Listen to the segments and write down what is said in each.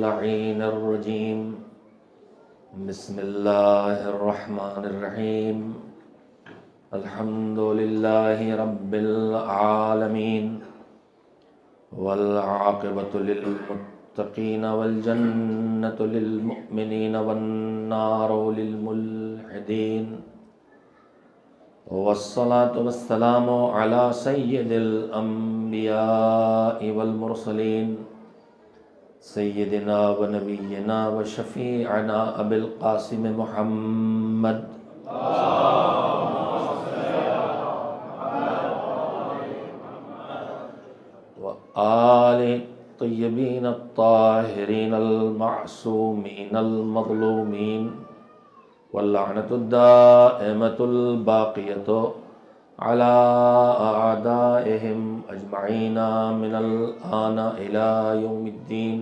اللعين الرجيم بسم الله الرحمن الرحيم الحمد لله رب العالمين والعاقبة للمتقين والجنة للمؤمنين والنار للملحدين والصلاة والسلام على سيد الأنبياء والمرسلين سيدنا ونبينا وشفيعنا أبي القاسم محمد وآل الطيبين الطاهرين المعصومين المظلومين واللعنة الدائمة الباقية على أعدائهم أجمعين من الآن إلى يوم الدين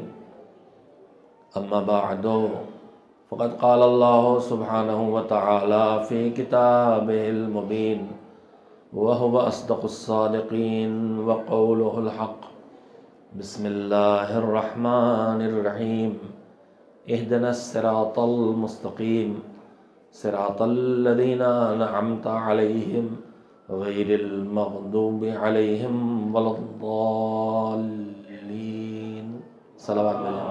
أما بعد فقد قال الله سبحانه وتعالى في كتابه المبين وهو أصدق الصادقين وقوله الحق بسم الله الرحمن الرحيم اهدنا الصراط المستقيم صراط الذين أنعمت عليهم غير المغضوب عليهم ولا الضالين صلوات علیہ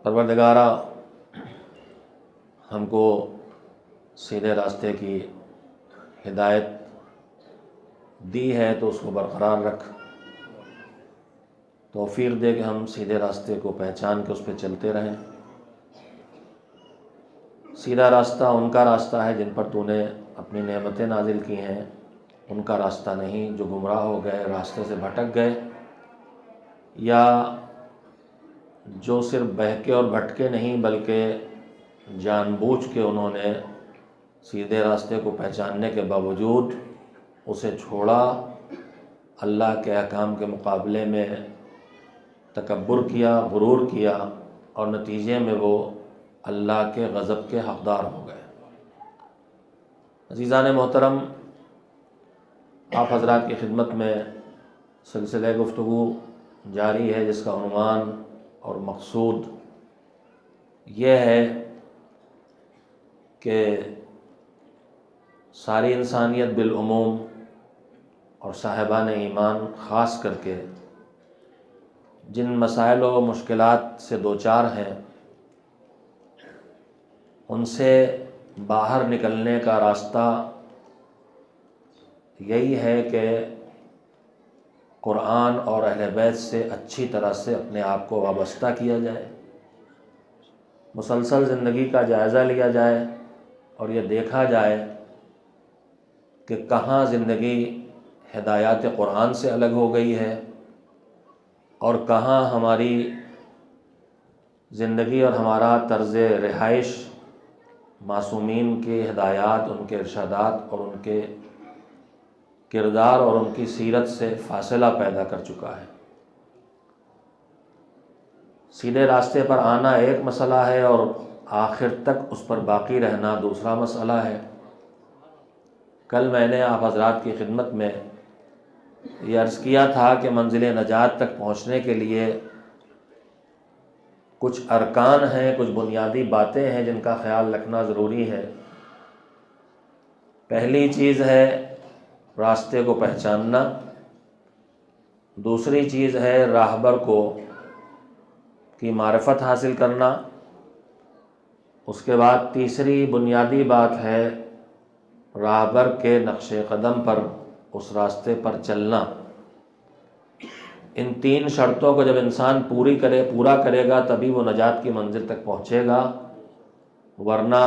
پروردگارہ ہم کو سیدھے راستے کی ہدایت دی ہے تو اس کو برقرار رکھ، توفیق دے کہ ہم سیدھے راستے کو پہچان کے اس پہ چلتے رہیں۔ سیدھا راستہ ان کا راستہ ہے جن پر تو نے اپنی نعمتیں نازل کی ہیں، ان کا راستہ نہیں جو گمراہ ہو گئے، راستے سے بھٹک گئے، یا جو صرف بہکے اور بھٹکے نہیں بلکہ جان بوجھ کے انہوں نے سیدھے راستے کو پہچاننے کے باوجود اسے چھوڑا، اللہ کے احکام کے مقابلے میں تکبر کیا، غرور کیا، اور نتیجے میں وہ اللہ کے غضب کے حقدار ہو گئے۔ عزیزان محترم، آپ حضرات کی خدمت میں سلسلہ گفتگو جاری ہے جس کا عنوان اور مقصود یہ ہے کہ ساری انسانیت بالعموم اور صاحبان ایمان خاص کر کے جن مسائل و مشکلات سے دوچار ہیں ان سے باہر نکلنے کا راستہ یہی ہے کہ قرآن اور اہل بیت سے اچھی طرح سے اپنے آپ کو وابستہ کیا جائے، مسلسل زندگی کا جائزہ لیا جائے اور یہ دیکھا جائے کہ کہاں زندگی ہدایات قرآن سے الگ ہو گئی ہے اور کہاں ہماری زندگی اور ہمارا طرز رہائش معصومین کی ہدایات، ان کے ارشادات اور ان کے کردار اور ان کی سیرت سے فاصلہ پیدا کر چکا ہے۔ سیدھے راستے پر آنا ایک مسئلہ ہے اور آخر تک اس پر باقی رہنا دوسرا مسئلہ ہے۔ کل میں نے آپ حضرات کی خدمت میں یہ عرض کیا تھا کہ منزل نجات تک پہنچنے کے لیے کچھ ارکان ہیں، کچھ بنیادی باتیں ہیں جن کا خیال رکھنا ضروری ہے۔ پہلی چیز ہے راستے کو پہچاننا، دوسری چیز ہے راہبر کی معرفت حاصل کرنا، اس کے بعد تیسری بنیادی بات ہے راہبر کے نقش قدم پر اس راستے پر چلنا۔ ان تین شرطوں کو جب انسان پورا کرے گا تبھی وہ نجات کی منزل تک پہنچے گا، ورنہ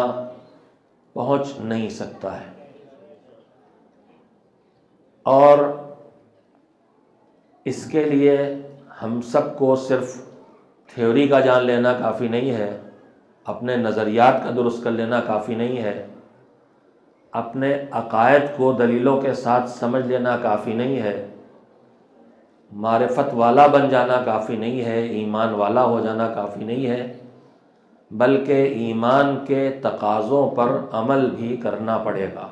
پہنچ نہیں سکتا ہے۔ اور اس کے لیے ہم سب کو صرف تھیوری کا جان لینا کافی نہیں ہے، اپنے نظریات کا درست کر لینا کافی نہیں ہے، اپنے عقائد کو دلیلوں کے ساتھ سمجھ لینا کافی نہیں ہے، معرفت والا بن جانا کافی نہیں ہے، ایمان والا ہو جانا کافی نہیں ہے، بلکہ ایمان کے تقاضوں پر عمل بھی کرنا پڑے گا۔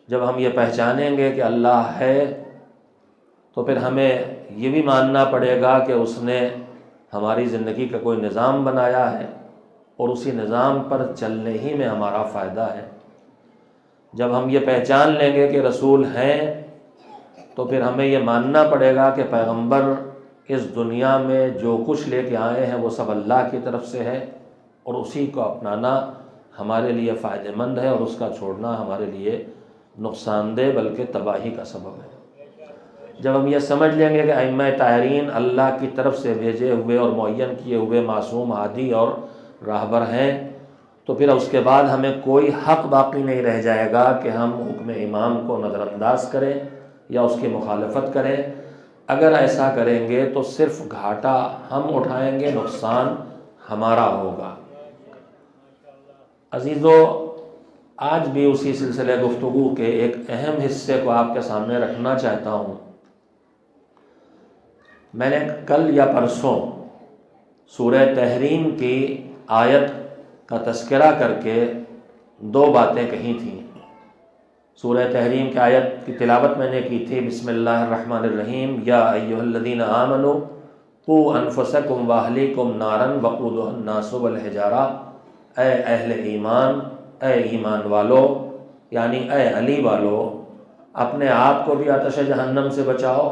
جب ہم یہ پہچانیں گے کہ اللہ ہے تو پھر ہمیں یہ بھی ماننا پڑے گا کہ اس نے ہماری زندگی کا کوئی نظام بنایا ہے اور اسی نظام پر چلنے ہی میں ہمارا فائدہ ہے۔ جب ہم یہ پہچان لیں گے کہ رسول ہیں تو پھر ہمیں یہ ماننا پڑے گا کہ پیغمبر اس دنیا میں جو کچھ لے کے آئے ہیں وہ سب اللہ کی طرف سے ہے، اور اسی کو اپنانا ہمارے لیے فائدہ مند ہے، اور اس کا چھوڑنا ہمارے لیے نقصان دہ بلکہ تباہی کا سبب ہے۔ جب ہم یہ سمجھ لیں گے کہ ائمہ طاہرین اللہ کی طرف سے بھیجے ہوئے اور معین کیے ہوئے معصوم ہادی اور راہبر ہیں، تو پھر اس کے بعد ہمیں کوئی حق باقی نہیں رہ جائے گا کہ ہم حکم امام کو نظر انداز کریں یا اس کی مخالفت کریں۔ اگر ایسا کریں گے تو صرف گھاٹا ہم اٹھائیں گے، نقصان ہمارا ہوگا۔ عزیزو، آج بھی اسی سلسلے گفتگو کے ایک اہم حصے کو آپ کے سامنے رکھنا چاہتا ہوں۔ میں نے کل یا پرسوں سورہ تحریم کی آیت کا تذکرہ کر کے دو باتیں کہی تھیں۔ سورہ تحریم کی آیت کی تلاوت میں نے کی تھی، بسم اللہ الرحمن الرحیم، یا ایھا الذین آمنوا قوا انفسکم واہلیکم نارا وقودھا الناس والحجارہ، اے اہل ایمان، اے ایمان والو، یعنی اے علی والو، اپنے آپ کو بھی آتش جہنم سے بچاؤ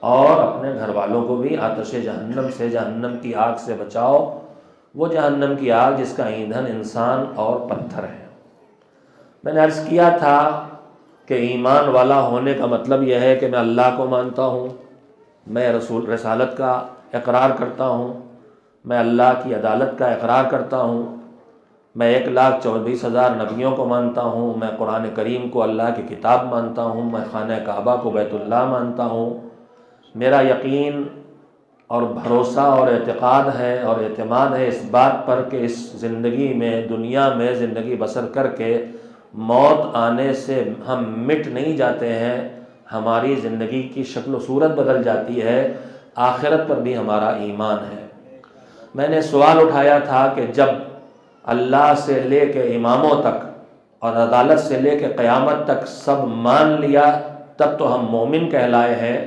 اور اپنے گھر والوں کو بھی آتش جہنم سے، جہنم کی آگ سے بچاؤ، وہ جہنم کی آگ جس کا ایندھن انسان اور پتھر ہے۔ میں نے عرض کیا تھا کہ ایمان والا ہونے کا مطلب یہ ہے کہ میں اللہ کو مانتا ہوں، میں رسالت کا اقرار کرتا ہوں، میں اللہ کی عدالت کا اقرار کرتا ہوں، میں 1,24,000 نبیوں کو مانتا ہوں، میں قرآن کریم کو اللہ کی کتاب مانتا ہوں، میں خانہ کعبہ کو بیت اللہ مانتا ہوں۔ میرا یقین اور بھروسہ اور اعتقاد ہے اور اعتماد ہے اس بات پر کہ اس زندگی میں، دنیا میں زندگی بسر کر کے موت آنے سے ہم مٹ نہیں جاتے ہیں، ہماری زندگی کی شکل و صورت بدل جاتی ہے، آخرت پر بھی ہمارا ایمان ہے۔ میں نے سوال اٹھایا تھا کہ جب اللہ سے لے کے اماموں تک اور عدالت سے لے کے قیامت تک سب مان لیا تب تو ہم مومن کہلائے ہیں،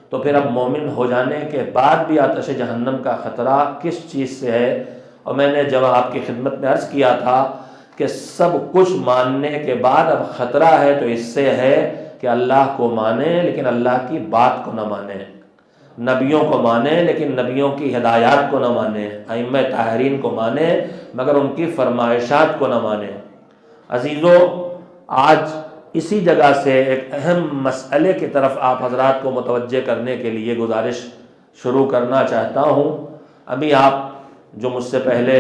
تو پھر اب مومن ہو جانے کے بعد بھی آتش جہنم کا خطرہ کس چیز سے ہے؟ اور میں نے جب آپ کی خدمت میں عرض کیا تھا کہ سب کچھ ماننے کے بعد اب خطرہ ہے تو اس سے ہے کہ اللہ کو مانیں لیکن اللہ کی بات کو نہ مانیں، نبیوں کو مانیں لیکن نبیوں کی ہدایات کو نہ مانیں، ائمہ طاہرین کو مانیں مگر ان کی فرمائشات کو نہ مانیں۔ عزیزو، آج اسی جگہ سے ایک اہم مسئلے کی طرف آپ حضرات کو متوجہ کرنے کے لیے گزارش شروع کرنا چاہتا ہوں۔ ابھی آپ جو مجھ سے پہلے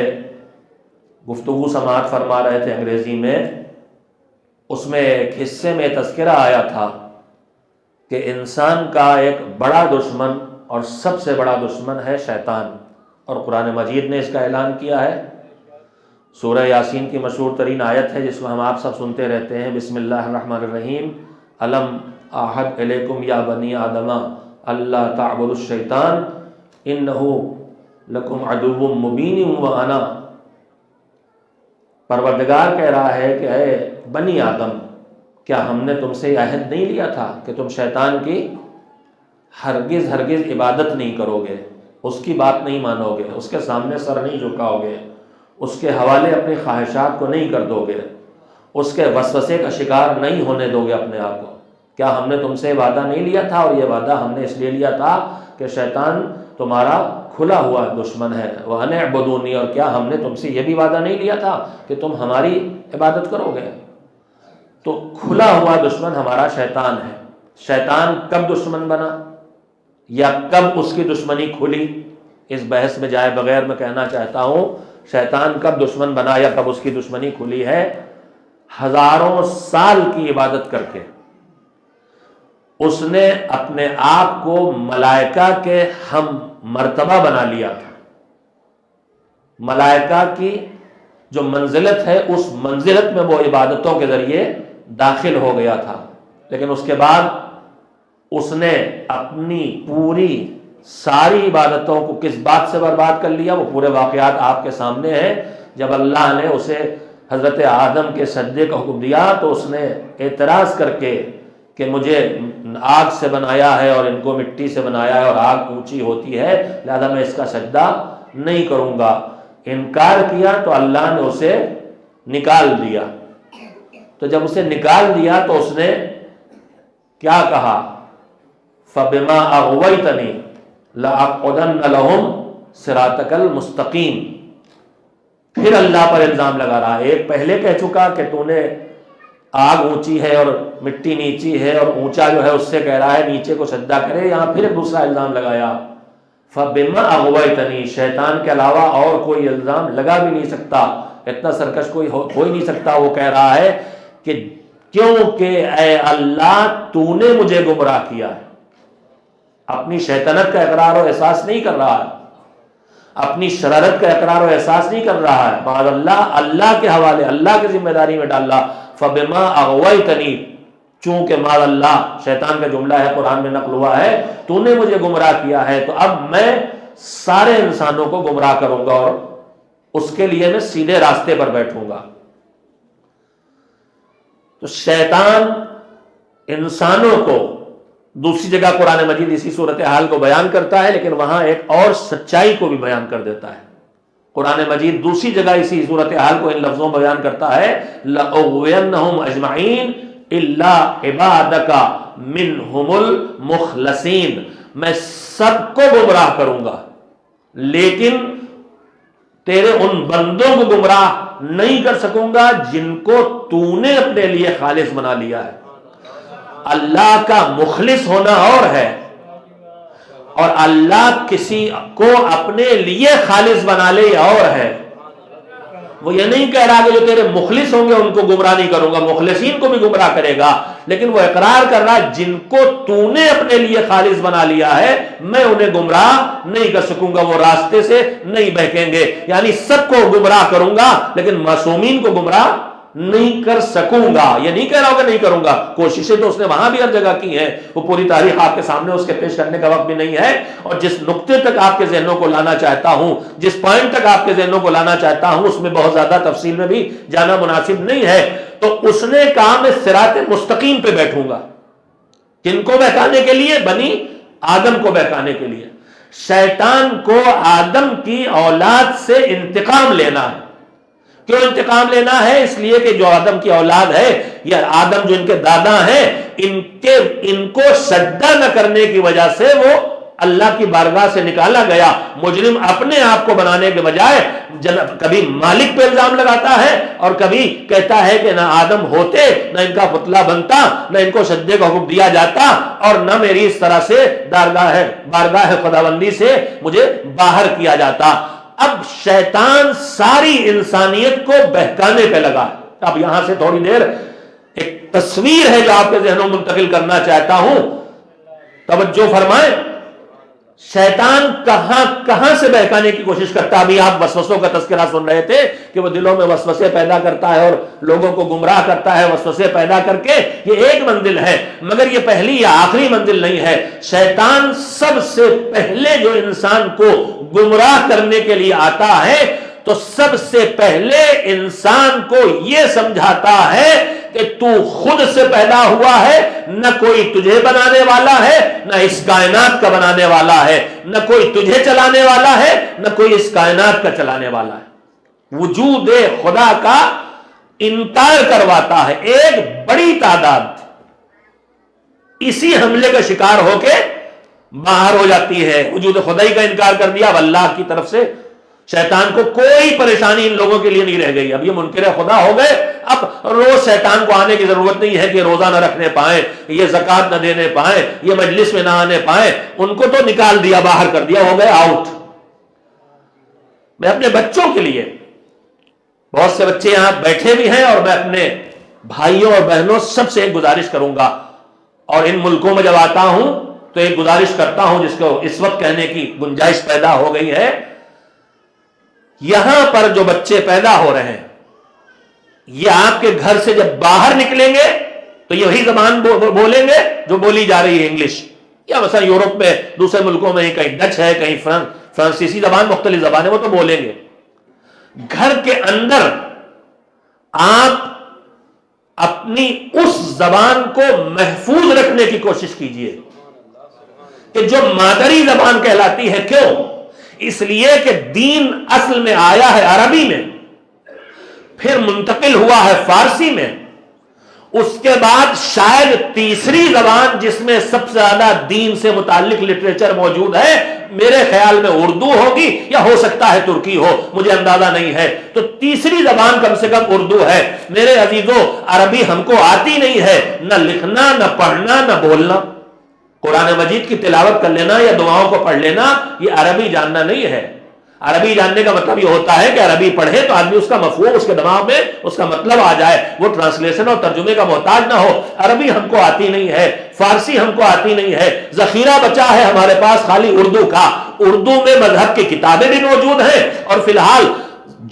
گفتگو سماعت فرما رہے تھے انگریزی میں، اس میں ایک حصے میں تذکرہ آیا تھا کہ انسان کا ایک بڑا دشمن اور سب سے بڑا دشمن ہے شیطان، اور قرآن مجید نے اس کا اعلان کیا ہے۔ سورہ یاسین کی مشہور ترین آیت ہے جس کو ہم آپ سب سنتے رہتے ہیں، بسم اللہ الرحمن الرحیم، الم اعہد الیکم یا بنی آدم اللہ تعبدوا الشیطان انہ لکم عدو مبین وانا۔ پروردگار کہہ رہا ہے کہ اے بنی آدم، کیا ہم نے تم سے یہ عہد نہیں لیا تھا کہ تم شیطان کی ہرگز ہرگز عبادت نہیں کرو گے، اس کی بات نہیں مانو گے، اس کے سامنے سر نہیں جھکاؤ گے، اس کے حوالے اپنی خواہشات کو نہیں کر دو گے، اس کے وسوسے کا شکار نہیں ہونے دو گے اپنے آپ کو؟ کیا ہم نے تم سے وعدہ نہیں لیا تھا؟ اور یہ وعدہ ہم نے اس لیے لیا تھا کہ شیطان تمہارا کھلا ہوا دشمن ہے، وَأَنِ اعْبُدُونِی، اور کیا ہم نے تم سے یہ بھی وعدہ نہیں لیا تھا کہ تم ہماری عبادت کرو گے؟ تو کھلا ہوا دشمن ہمارا شیطان ہے۔ شیطان کب دشمن بنا یا کب اس کی دشمنی کھلی، اس بحث میں جائے بغیر میں کہنا چاہتا ہوں، شیطان کب دشمن بنا یا کب اس کی دشمنی کھلی ہے؟ ہزاروں سال کی عبادت کر کے اس نے اپنے آپ کو ملائکہ کے ہم مرتبہ بنا لیا تھا۔ ملائکہ کی جو منزلت ہے اس منزلت میں وہ عبادتوں کے ذریعے داخل ہو گیا تھا، لیکن اس کے بعد اس نے اپنی پوری ساری عبادتوں کو کس بات سے برباد کر لیا؟ وہ پورے واقعات آپ کے سامنے ہیں۔ جب اللہ نے اسے حضرت آدم کے سجدے کا حکم دیا تو اس نے اعتراض کر کے کہ مجھے آگ سے بنایا ہے اور ان کو مٹی سے بنایا ہے اور آگ اونچی ہوتی ہے، لہذا میں اس کا سجدہ نہیں کروں گا۔ انکار کیا تو اللہ نے اسے نکال دیا۔ تو جب اسے نکال دیا تو اس نے کیا کہا؟ فَبِمَا أَغْوَيْتَنِي لَأَقْعُدَنَّ لَهُمْ صِرَاطَكَ الْمُسْتَقِيمَ۔ پھر اللہ پر الزام لگا رہا ہے۔ ایک پہلے کہہ چکا کہ تو نے آگ اونچی ہے اور مٹی نیچی ہے، اور اونچا جو ہے اس سے کہہ رہا ہے نیچے کو سجدہ کرے۔ یہاں پھر ایک دوسرا الزام لگایا، فَبِمَا أَغْوَيْتَنِي۔ شیطان کے علاوہ اور کوئی الزام لگا بھی نہیں سکتا، اتنا سرکش کوئی ہو ہی نہیں سکتا۔ وہ کہہ رہا ہے کہ کیونکہ اے اللہ تو نے مجھے گمراہ کیا ہے۔ اپنی شیطنت کا اقرار و احساس نہیں کر رہا ہے، اپنی شرارت کا اقرار و احساس نہیں کر رہا ہے، معاذ اللہ اللہ کے حوالے، اللہ کی ذمہ داری میں ڈال رہا۔ فَبِمَا أَغْوَيْتَنِي، چونکہ معاذ اللہ شیطان کا جملہ ہے، قرآن میں نقل ہوا ہے، تو نے مجھے گمراہ کیا ہے تو اب میں سارے انسانوں کو گمراہ کروں گا اور اس کے لیے میں سیدھے راستے پر بیٹھوں گا۔ تو شیطان انسانوں کو دوسری جگہ قرآن مجید اسی صورتحال کو بیان کرتا ہے، لیکن وہاں ایک اور سچائی کو بھی بیان کر دیتا ہے۔ قرآن مجید دوسری جگہ اسی صورتحال کو ان لفظوں میں بیان کرتا ہے، لَأُغْوِيَنَّهُمْ أَجْمَعِينَ إِلَّا عِبَادَكَ مِنْهُمُ الْمُخْلَصِينَ۔ میں سب کو گمراہ کروں گا لیکن تیرے ان بندوں کو گمراہ نہیں کر سکوں گا جن کو تو نے اپنے لیے خالص بنا لیا ہے۔ اللہ کا مخلص ہونا اور ہے، اور اللہ کسی کو اپنے لیے خالص بنا لے اور ہے۔ وہ یہ نہیں کہہ رہا کہ جو تیرے مخلص ہوں گے ان کو گمراہ نہیں کروں گا، مخلصین کو بھی گمراہ کرے گا، لیکن وہ اقرار کر رہا جن کو تو نے اپنے لیے خالص بنا لیا ہے میں انہیں گمراہ نہیں کر سکوں گا، وہ راستے سے نہیں بہکیں گے۔ یعنی سب کو گمراہ کروں گا لیکن معصومین کو گمراہ نہیں کر سکوں گا۔ یہ نہیں کہہ رہا ہوں کہ نہیں کروں گا، کوششیں تو اس نے وہاں بھی ہر جگہ کی ہیں، وہ پوری تاریخ آپ کے سامنے اس کے پیش کرنے کا وقت بھی نہیں ہے، اور جس نقطے تک آپ کے ذہنوں کو لانا چاہتا ہوں، جس پوائنٹ تک آپ کے ذہنوں کو لانا چاہتا ہوں، اس میں بہت زیادہ تفصیل میں بھی جانا مناسب نہیں ہے۔ تو اس نے کہا میں صراط مستقیم پہ بیٹھوں گا، کن کو بہکانے کے لیے؟ بنی آدم کو بہکانے کے لیے۔ شیطان کو آدم کی اولاد سے انتقام لینا ہے۔ کیوں انتقام لینا ہے؟ اس لیے کہ جو آدم کی اولاد ہے یا آدم جو ان کے دادا ہیں، ان کو سجدہ نہ کرنے کی وجہ سے وہ اللہ کی بارگاہ سے نکالا گیا۔ مجرم اپنے آپ کو بنانے کے بجائے کبھی مالک پہ الزام لگاتا ہے اور کبھی کہتا ہے کہ نہ آدم ہوتے، نہ ان کا پتلا بنتا، نہ ان کو سجدے کا حکم دیا جاتا، اور نہ میری اس طرح سے بارگاہ خداوندی سے مجھے باہر کیا جاتا۔ اب شیطان ساری انسانیت کو بہکانے پہ لگا۔ اب یہاں سے تھوڑی دیر ایک تصویر ہے جو آپ کے ذہنوں میں منتقل کرنا چاہتا ہوں، توجہ فرمائیں۔ شیطان کہاں کہاں سے بہکانے کی کوشش کرتا ہے؟ ابھی آپ وسوسوں کا تذکرہ سن رہے تھے کہ وہ دلوں میں وسوسے پیدا کرتا ہے اور لوگوں کو گمراہ کرتا ہے وسوسے پیدا کر کے۔ یہ ایک منزل ہے، مگر یہ پہلی یا آخری منزل نہیں ہے۔ شیطان سب سے پہلے جو انسان کو گمراہ کرنے کے لیے آتا ہے تو سب سے پہلے انسان کو یہ سمجھاتا ہے کہ تو خود سے پیدا ہوا ہے، نہ کوئی تجھے بنانے والا ہے، نہ اس کائنات کا بنانے والا ہے، نہ کوئی تجھے چلانے والا ہے، نہ کوئی اس کائنات کا چلانے والا ہے۔ وجود خدا کا انکار کرواتا ہے۔ ایک بڑی تعداد اسی حملے کا شکار ہو کے باہر ہو جاتی ہے۔ وجود خدائی کا انکار کر دیا، اب اللہ کی طرف سے شیطان کو کوئی پریشانی ان لوگوں کے لیے نہیں رہ گئی۔ اب یہ منکر خدا ہو گئے، اب روز شیطان کو آنے کی ضرورت نہیں ہے کہ روزہ نہ رکھنے پائیں، یہ زکوٰۃ نہ دینے پائیں، یہ مجلس میں نہ آنے پائیں، ان کو تو نکال دیا، باہر کر دیا، ہو گئے آؤٹ۔ میں اپنے بچوں کے لیے، بہت سے بچے یہاں بیٹھے بھی ہیں، اور میں اپنے بھائیوں اور بہنوں سب سے ایک گزارش کروں گا، اور ان ملکوں میں جب آتا ہوں تو ایک گزارش کرتا ہوں جس کو اس وقت کہنے کی گنجائش پیدا ہو گئی ہے۔ یہاں پر جو بچے پیدا ہو رہے ہیں، یہ آپ کے گھر سے جب باہر نکلیں گے تو یہی زبان بولیں گے جو بولی جا رہی ہے، انگلش، یا مثلا یورپ میں دوسرے ملکوں میں کہیں ڈچ ہے، کہیں فرانسیسی زبان، مختلف زبانیں وہ تو بولیں گے۔ گھر کے اندر آپ اپنی اس زبان کو محفوظ رکھنے کی کوشش کیجئے کہ جو مادری زبان کہلاتی ہے. کیوں؟ اس لیے کہ دین اصل میں آیا ہے عربی میں، پھر منتقل ہوا ہے فارسی میں، اس کے بعد شاید تیسری زبان جس میں سب سے زیادہ دین سے متعلق لٹریچر موجود ہے میرے خیال میں اردو ہوگی، یا ہو سکتا ہے ترکی ہو، مجھے اندازہ نہیں ہے. تو تیسری زبان کم سے کم اردو ہے. میرے عزیزو، عربی ہم کو آتی نہیں ہے، نہ لکھنا، نہ پڑھنا، نہ بولنا. قرآن مجید کی تلاوت کر لینا یا دعاؤں کو پڑھ لینا یہ عربی جاننا نہیں ہے. عربی جاننے کا مطلب یہ ہوتا ہے کہ عربی پڑھے تو آدمی اس کا مفہوم اس کے دماغ میں اس کا مطلب آ جائے، وہ ٹرانسلیشن اور ترجمے کا محتاج نہ ہو. عربی ہم کو آتی نہیں ہے، فارسی ہم کو آتی نہیں ہے. ذخیرہ بچا ہے ہمارے پاس خالی اردو کا. اردو میں مذہب کی کتابیں بھی موجود ہیں، اور فی الحال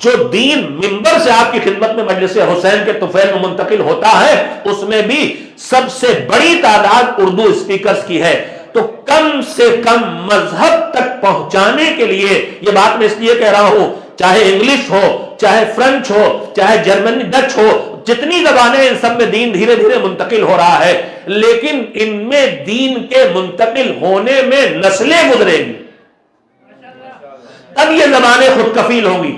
جو دین ممبر سے آپ کی خدمت میں مجلس حسین کے طفیل میں منتقل ہوتا ہے اس میں بھی سب سے بڑی تعداد اردو اسپیکرز کی ہے. تو کم سے کم مذہب تک پہنچانے کے لیے، یہ بات میں اس لیے کہہ رہا ہوں، چاہے انگلش ہو، چاہے فرینچ ہو، چاہے جرمنی ڈچ ہو، جتنی زبانیں ان سب میں دین دھیرے دھیرے منتقل ہو رہا ہے، لیکن ان میں دین کے منتقل ہونے میں نسلیں گزرے گی، تب یہ زبانیں خود کفیل ہوں گی.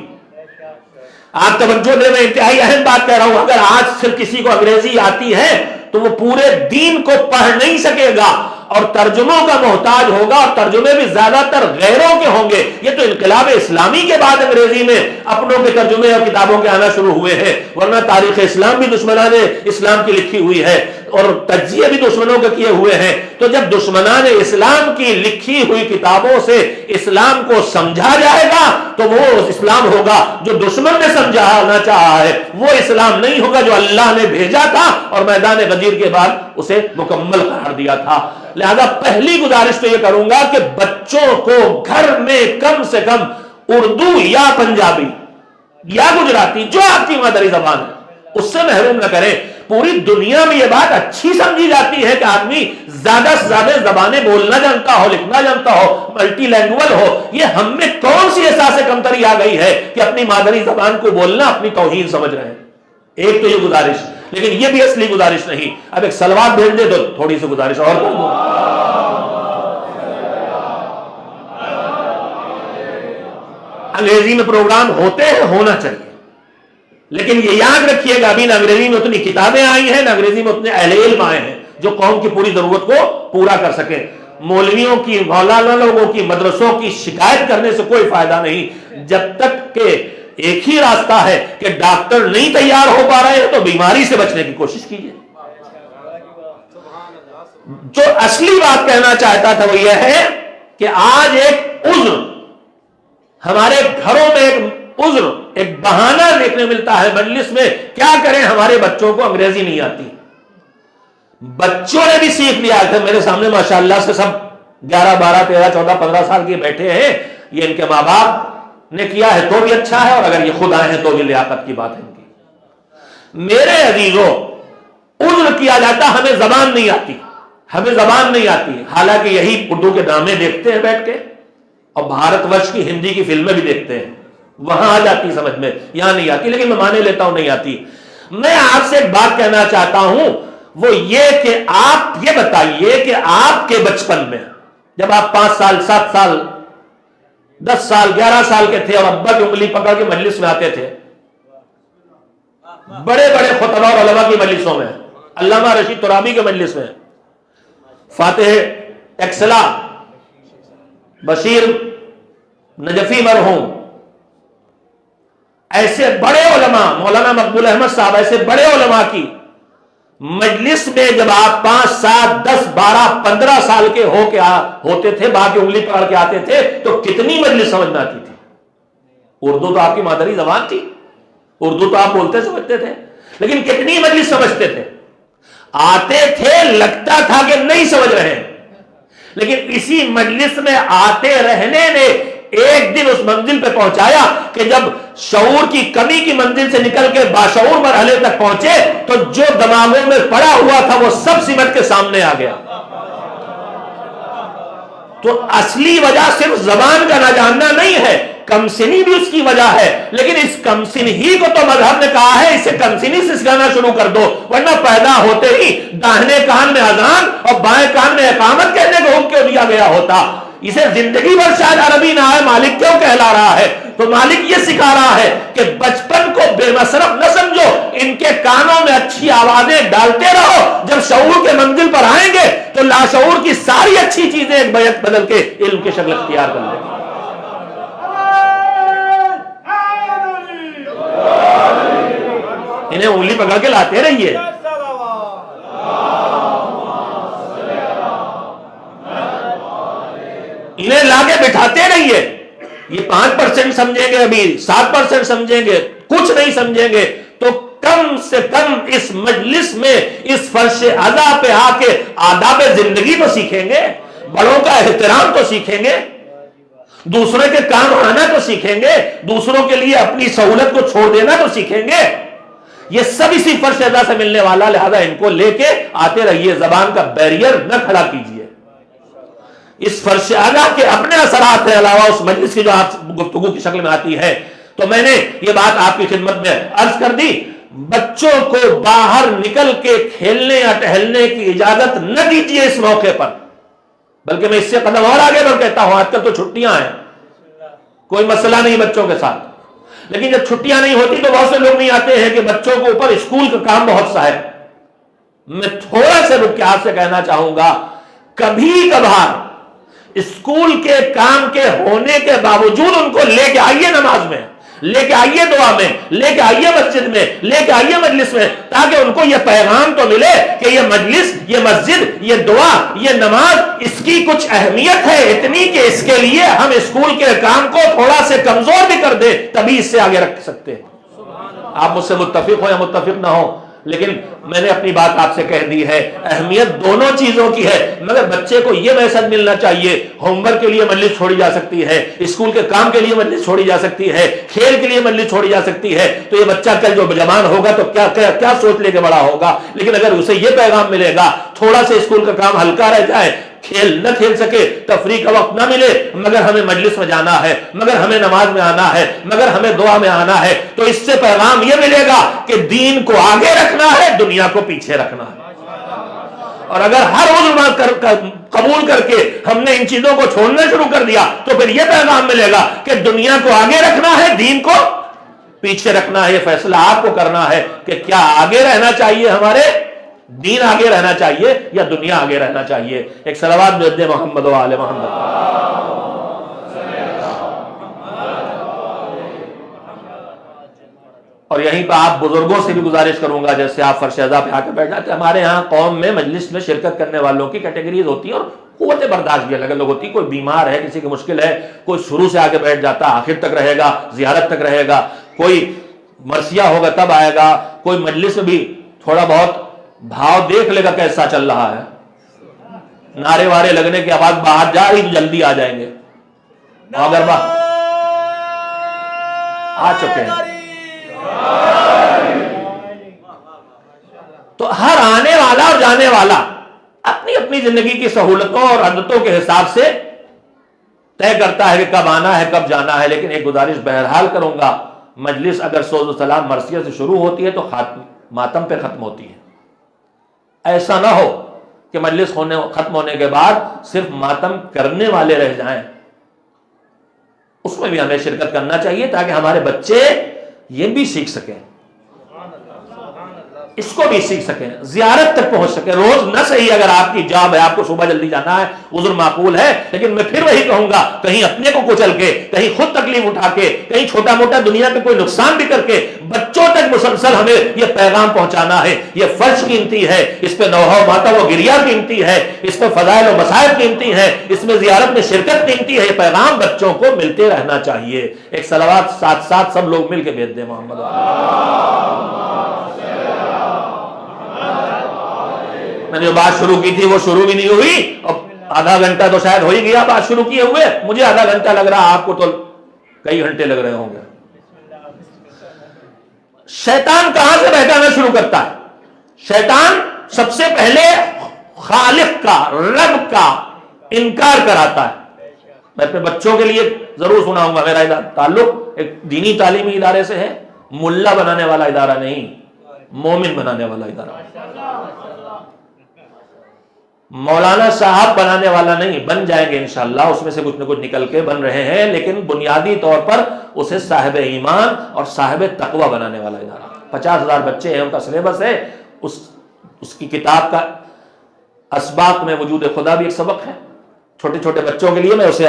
آپ توجہ دے، میں انتہائی اہم بات کہہ رہا ہوں. اگر آج صرف کسی کو انگریزی آتی ہے تو وہ پورے دین کو پڑھ نہیں سکے گا اور ترجموں کا محتاج ہوگا، اور ترجمے بھی زیادہ تر غیروں کے ہوں گے. یہ تو انقلاب اسلامی کے بعد انگریزی میں اپنوں کے ترجمے اور کتابوں کے آنا شروع ہوئے ہیں، ورنہ تاریخ اسلام بھی دشمنان اسلام کی لکھی ہوئی ہے اور تجزیے بھی دشمنوں کے کیے ہوئے ہیں. تو جب دشمنان اسلام کی لکھی ہوئی کتابوں سے اسلام کو سمجھا جائے گا تو وہ اسلام ہوگا جو دشمن نے سمجھانا چاہا ہے، وہ اسلام نہیں ہوگا جو اللہ نے بھیجا تھا اور میدان غدیر کے بعد اسے مکمل قرار دیا تھا. لہذا پہلی گزارش تو یہ کروں گا کہ بچوں کو گھر میں کم سے کم اردو یا پنجابی یا گجراتی جو آپ کی مادری زبان ہے اس سے محروم نہ کریں. پوری دنیا میں یہ بات اچھی سمجھی جاتی ہے کہ آدمی زیادہ سے زیادہ زبانیں بولنا جانتا ہو، لکھنا جانتا ہو، ملٹی لینگویج ہو. یہ ہم میں کون سی احساس کمتری آ گئی ہے کہ اپنی مادری زبان کو بولنا اپنی توہین سمجھ رہے ہیں. ایک تو یہ گزارش، لیکن یہ بھی اصلی گزارش نہیں. اب ایک سلوات بھیج دے تو تھوڑی سی گزارش اور کر دوں. انگریزی میں پروگرام ہوتے ہیں، ہونا چاہیے، لیکن یہ یاد رکھیے گا ابھی نہ انگریزی میں اتنی کتابیں آئی ہیں، نہ انگریزی میں اتنے اہل علم آئے ہیں جو قوم کی پوری ضرورت کو پورا کر سکے. مولویوں کی، مولانا لوگوں کی، مدرسوں کی شکایت کرنے سے کوئی فائدہ نہیں جب تک کہ ایک ہی راستہ ہے کہ ڈاکٹر نہیں تیار ہو پا رہے ہیں تو بیماری سے بچنے کی کوشش کیجیے. جو اصلی بات کہنا چاہتا تھا وہ یہ ہے کہ آج ایک عذر ہمارے گھروں میں، ایک عذر، ایک بہانہ دیکھنے ملتا ہے مجلس میں. کیا کریں، ہمارے بچوں کو انگریزی نہیں آتی. بچوں نے بھی سیکھ لیا تھا. میرے سامنے ماشاءاللہ سے سب 11 12 13 14 15 سال کے بیٹھے ہیں. یہ ان کے ماں باپ نے کیا ہے تو بھی اچھا ہے، اور اگر یہ خود آئے ہیں تو بھی لیاقت کی بات ہے ان کی. میرے عزیزوں، عذر کیا جاتا ہمیں زبان نہیں آتی، ہمیں زبان نہیں آتی. حالانکہ یہی اردو کے ڈرامے دیکھتے ہیں بیٹھ کے، اور بھارت ورش کی ہندی کی فلمیں بھی دیکھتے ہیں، وہاں آ جاتی سمجھ میں، یہاں نہیں آتی. لیکن میں مانے لیتا ہوں نہیں آتی. میں آپ سے ایک بات کہنا چاہتا ہوں، وہ یہ کہ آپ یہ بتائیے کہ آپ کے بچپن میں جب آپ 5 سال 7 سال 10 سال 11 سال کے تھے اور ابا کی انگلی پکڑ کے مجلس میں آتے تھے، بڑے بڑے خطبہ اور علماء کی مجلسوں میں، علامہ رشید ترابی کے مجلس میں، فاتح ایکسلا، بشیر نجفی مرحوم، ایسے بڑے علماء، مولانا مقبول احمد صاحب، ایسے بڑے علماء کی مجلس میں جب آپ 5 7 10 12 15 سال کے ہوتے تھے، باقی انگلی پکڑ کے آتے تھے، تو کتنی مجلس سمجھ میں آتی تھی. اردو تو آپ کی مادری زبان تھی، اردو تو آپ بولتے سمجھتے تھے، لیکن کتنی مجلس سمجھتے تھے. آتے تھے، لگتا تھا کہ نہیں سمجھ رہے ہیں، لیکن اسی مجلس میں آتے رہنے نے ایک دن اس منزل پہ پہنچایا کہ جب شعور کی کمی کی منزل سے نکل کے باشعور مرحلے تک پہنچے تو جو دماغوں میں پڑا ہوا تھا وہ سب سمٹ کے سامنے آ گیا. تو اصلی وجہ صرف زبان کا نہ جاننا نہیں ہے، کم سنی بھی اس کی وجہ ہے، لیکن اس کم سن ہی کو تو مذہب نے کہا ہے اسے کم سنی سے سکھانا شروع کر دو، ورنہ پیدا ہوتے ہی داہنے کان میں اذان اور بائیں کان میں اقامت کہنے کو حکم کیوں دیا گیا ہوتا؟ اسے زندگی بھر شاید عربی نہ آئے، مالک کیوں کہلا رہا ہے؟ تو مالک یہ سکھا رہا ہے کہ بچپن کو بے مصرف نہ سمجھو، ان کے کانوں میں اچھی آوازیں ڈالتے رہو، جب شعور کے منزل پر آئیں گے تو لاشعور کی ساری اچھی چیزیں ایک بیعت بدل کے علم کی شکل اختیار کر لیں گے۔ انہیں انگلی پکڑ کے لاتے رہیے، انہیں لا کے بٹھاتے رہیے۔ یہ 5% سمجھیں گے، ابھی 7% سمجھیں گے، کچھ نہیں سمجھیں گے تو کم سے کم اس مجلس میں اس فرش اعضا پہ آ کے آداب زندگی تو سیکھیں گے، بڑوں کا احترام تو سیکھیں گے، دوسرے کے کام آنا تو سیکھیں گے، دوسروں کے لیے اپنی سہولت کو چھوڑ دینا تو سیکھیں گے۔ یہ سب اسی فرش اعضا سے ملنے والا، لہذا ان کو لے کے آتے رہیے، زبان کا بیریئر نہ کھڑا کیجیے۔ اس فرش اعضا کے اپنے اثرات ہیں علاوہ اس مجلس کی جو آپ گفتگو کی شکل میں آتی ہے۔ تو میں نے یہ بات آپ کی خدمت میں عرض کر دی، بچوں کو باہر نکل کے کھیلنے یا ٹہلنے کی اجازت نہ دیجیے اس موقع پر، بلکہ میں اس سے قدم اور آگے بڑھ کہتا ہوں، آج کل تو چھٹیاں ہیں، کوئی مسئلہ نہیں بچوں کے ساتھ، لیکن جب چھٹیاں نہیں ہوتی تو بہت سے لوگ نہیں آتے ہیں کہ بچوں کے اوپر اسکول کا کام بہت سا ہے۔ میں تھوڑا سے رک کے آپ سے کہنا چاہوں گا، کبھی کبھار اسکول کے کام کے ہونے کے باوجود ان کو لے کے آئیے نماز میں، لے کے آئیے دعا میں، لے کے آئیے مسجد میں، لے کے آئیے مجلس میں، تاکہ ان کو یہ پیغام تو ملے کہ یہ مجلس، یہ مسجد، یہ دعا، یہ نماز، اس کی کچھ اہمیت ہے اتنی کہ اس کے لیے ہم اسکول کے کام کو تھوڑا سے کمزور بھی کر دیں تبھی اس سے آگے رکھ سکتے ہیں۔ آپ مجھ سے متفق ہو یا متفق نہ ہو، لیکن میں نے اپنی بات آپ سے کہہ دی ہے، اہمیت دونوں چیزوں کی ہے، مگر بچے کو یہ میسج ملنا چاہیے، ہوم ورک کے لیے مجلس چھوڑی جا سکتی ہے، اسکول کے کام کے لیے مجلس چھوڑی جا سکتی ہے، کھیل کے لیے مجلس چھوڑی جا سکتی ہے، تو یہ بچہ کل جو جوان ہوگا تو کیا سوچ لے کے بڑا ہوگا۔ لیکن اگر اسے یہ پیغام ملے گا، تھوڑا سے اسکول کا کام ہلکا رہ جائے، کھیل نہ کھیل سکے، تفریح کا وقت نہ ملے، مگر ہمیں مجلس میں جانا ہے، مگر ہمیں نماز میں آنا ہے، مگر ہمیں دعا میں آنا ہے، تو اس سے پیغام یہ ملے گا کہ دین کو آگے رکھنا ہے، دنیا کو پیچھے رکھنا ہے۔ اور اگر ہر عذر قبول کر کے ہم نے ان چیزوں کو چھوڑنا شروع کر دیا تو پھر یہ پیغام ملے گا کہ دنیا کو آگے رکھنا ہے، دین کو پیچھے رکھنا ہے۔ یہ فیصلہ آپ کو کرنا ہے کہ کیا آگے رہنا چاہیے، ہمارے دین آگے رہنا چاہیے یا دنیا آگے رہنا چاہیے۔ ایک صلوات بھیج دیں محمد و آل محمد۔ اور یہیں پہ آپ بزرگوں سے بھی گزارش کروں گا، جیسے آپ فرش اعضا پہ آ کے بیٹھ جاتے ہیں، ہمارے ہاں قوم میں مجلس میں شرکت کرنے والوں کی کیٹیگریز ہوتی ہیں اور قوت برداشت بھی الگ الگ ہوتی ہے۔ کوئی بیمار ہے، کسی کی مشکل ہے، کوئی شروع سے آگے بیٹھ جاتا، آخر تک رہے گا، زیارت تک رہے گا، کوئی مرثیہ ہوگا تب آئے گا، کوئی مجلس میں بھی تھوڑا بہت بھاؤ دیکھ لے گا کیسا چل رہا ہے، نعرے وارے لگنے کی آواز باہر جا رہی تو جلدی آ جائیں گے، اگر آ چکے ہیں تو ہر آنے والا اور جانے والا اپنی اپنی زندگی کی سہولتوں اور عادتوں کے حساب سے طے کرتا ہے کہ کب آنا ہے کب جانا ہے۔ لیکن ایک گزارش بہرحال کروں گا، مجلس اگر سوز و سلام مرثیہ سے شروع ہوتی ہے تو ماتم پہ ختم ہوتی ہے۔ ایسا نہ ہو کہ مجلس ختم ہونے کے بعد صرف ماتم کرنے والے رہ جائیں، اس میں بھی ہمیں شرکت کرنا چاہیے تاکہ ہمارے بچے یہ بھی سیکھ سکیں، اس کو بھی سیکھ سکیں، زیارت تک پہنچ سکیں۔ روز نہ صحیح، اگر آپ کی جاب ہے، آپ کو صبح جلدی جانا ہے، عذر معقول ہے، لیکن میں پھر وہی کہوں گا، کہیں اپنے کو کچل کے، کہیں خود تکلیف اٹھا کے، کہیں چھوٹا موٹا دنیا پہ کوئی نقصان بھی کر کے بچوں تک مسلسل ہمیں یہ پیغام پہنچانا ہے۔ یہ فرض قیمتی ہے، اس پہ نوحہ و ماتم و گریہ قیمتی ہے، اس پہ فضائل و مصائب قیمتی ہے، اس میں زیارت میں شرکت قیمتی ہے۔ یہ پیغام بچوں کو ملتے رہنا چاہیے۔ ایک صلوات ساتھ ساتھ سب لوگ مل کے بھیج دیں محمد۔ میں نے جو بات شروع کی تھی وہ شروع بھی نہیں ہوئی، اور آدھا گھنٹہ تو شاید ہو ہی گیا بات شروع کیے ہوئے، مجھے آدھا گھنٹہ لگ رہا، آپ کو تو کئی گھنٹے لگ رہے ہوں گے۔ شیطان کہاں سے بہکانا شروع کرتا ہے؟ شیطان سب سے پہلے خالق کا، رب کا انکار کراتا ہے۔ میں اپنے بچوں کے لیے ضرور سناؤں گا. میرا تعلق ایک دینی تعلیمی ادارے سے ہے, ملا بنانے والا ادارہ نہیں, مومن بنانے والا ادارہ. مولانا صاحب بنانے والا نہیں, بن جائیں گے انشاءاللہ, اس میں سے کچھ نہ کچھ نکل کے بن رہے ہیں, لیکن بنیادی طور پر اسے صاحب ایمان اور صاحب تقوی بنانے والا ادارہ. 50,000 بچے ہیں, ان کا سلیبس ہے, اس کی کتاب کا اسباق میں وجود خدا بھی ایک سبق ہے. چھوٹے چھوٹے بچوں کے لیے میں اسے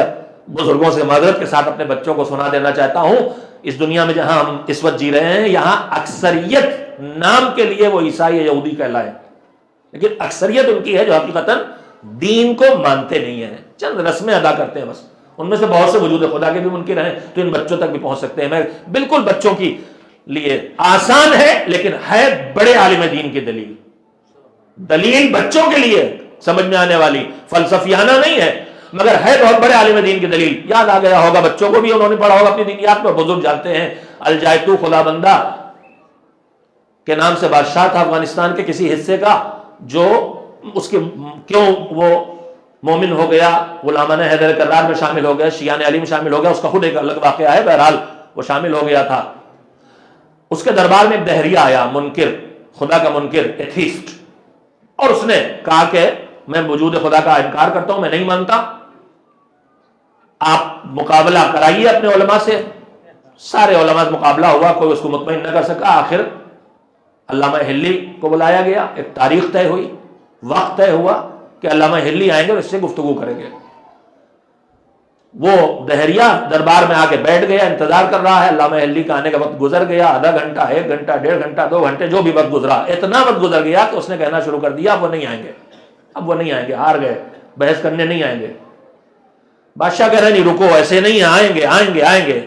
بزرگوں سے معذرت کے ساتھ اپنے بچوں کو سنا دینا چاہتا ہوں. اس دنیا میں جہاں ہم اس وقت جی رہے ہیں, یہاں اکثریت نام کے لیے وہ عیسائی یا یہودی کہلائے, لیکن اکثریت ان کی ہے جو حقیقتاً دین کو مانتے نہیں ہیں, چند رسمیں ادا کرتے ہیں بس. ان میں سے بہت سے وجود خدا کے بھی منکر ہیں, تو ان بچوں تک بھی پہنچ سکتے ہیں. میں بالکل بچوں کی لیے آسان ہے, لیکن ہے بڑے عالم دین کی دلیل بچوں کے لیے سمجھ میں آنے والی, فلسفیانہ نہیں ہے, مگر ہے بہت بڑے عالم دین کی دلیل. یاد آ گیا ہوگا بچوں کو بھی, انہوں نے پڑھا ہوگا اپنی دینیات میں, بزرگ جانتے ہیں. الجائتو خدا بندہ کے نام سے بادشاہ تھا افغانستان کے کسی حصے کا, جو اس کے کیوں وہ مومن ہو گیا, غلامان حیدر کرار میں شامل ہو گیا, شیعان علی میں شامل ہو گیا, اس کا خود ایک الگ واقعہ ہے. بہرحال وہ شامل ہو گیا تھا. اس کے دربار میں ایک دہریہ آیا, منکر, خدا کا منکر, ایتھیسٹ, اور اس نے کہا کہ میں وجود خدا کا انکار کرتا ہوں, میں نہیں مانتا, آپ مقابلہ کرائیے اپنے علماء سے. سارے علماء سے مقابلہ ہوا, کوئی اس کو مطمئن نہ کر سکا. آخر علامہ ہلی کو بلایا گیا, ایک تاریخ طے ہوئی, وقت طے ہوا کہ علامہ ہلی آئیں گے اور اس سے گفتگو کریں گے. وہ دہریہ دربار میں آ کے بیٹھ گیا, انتظار کر رہا ہے. علامہ ہلی کا آنے کا وقت گزر گیا, آدھا گھنٹہ, 1 گھنٹہ, 1.5 گھنٹہ, 2 گھنٹے, جو بھی وقت گزرا, اتنا وقت گزر گیا کہ اس نے کہنا شروع کر دیا اب وہ نہیں آئیں گے, اب وہ نہیں آئیں گے, ہار گئے, بحث کرنے نہیں آئیں گے. بادشاہ کہہ رہے نہیں رکو, ایسے نہیں, آئیں گے آئیں گے آئیں گے.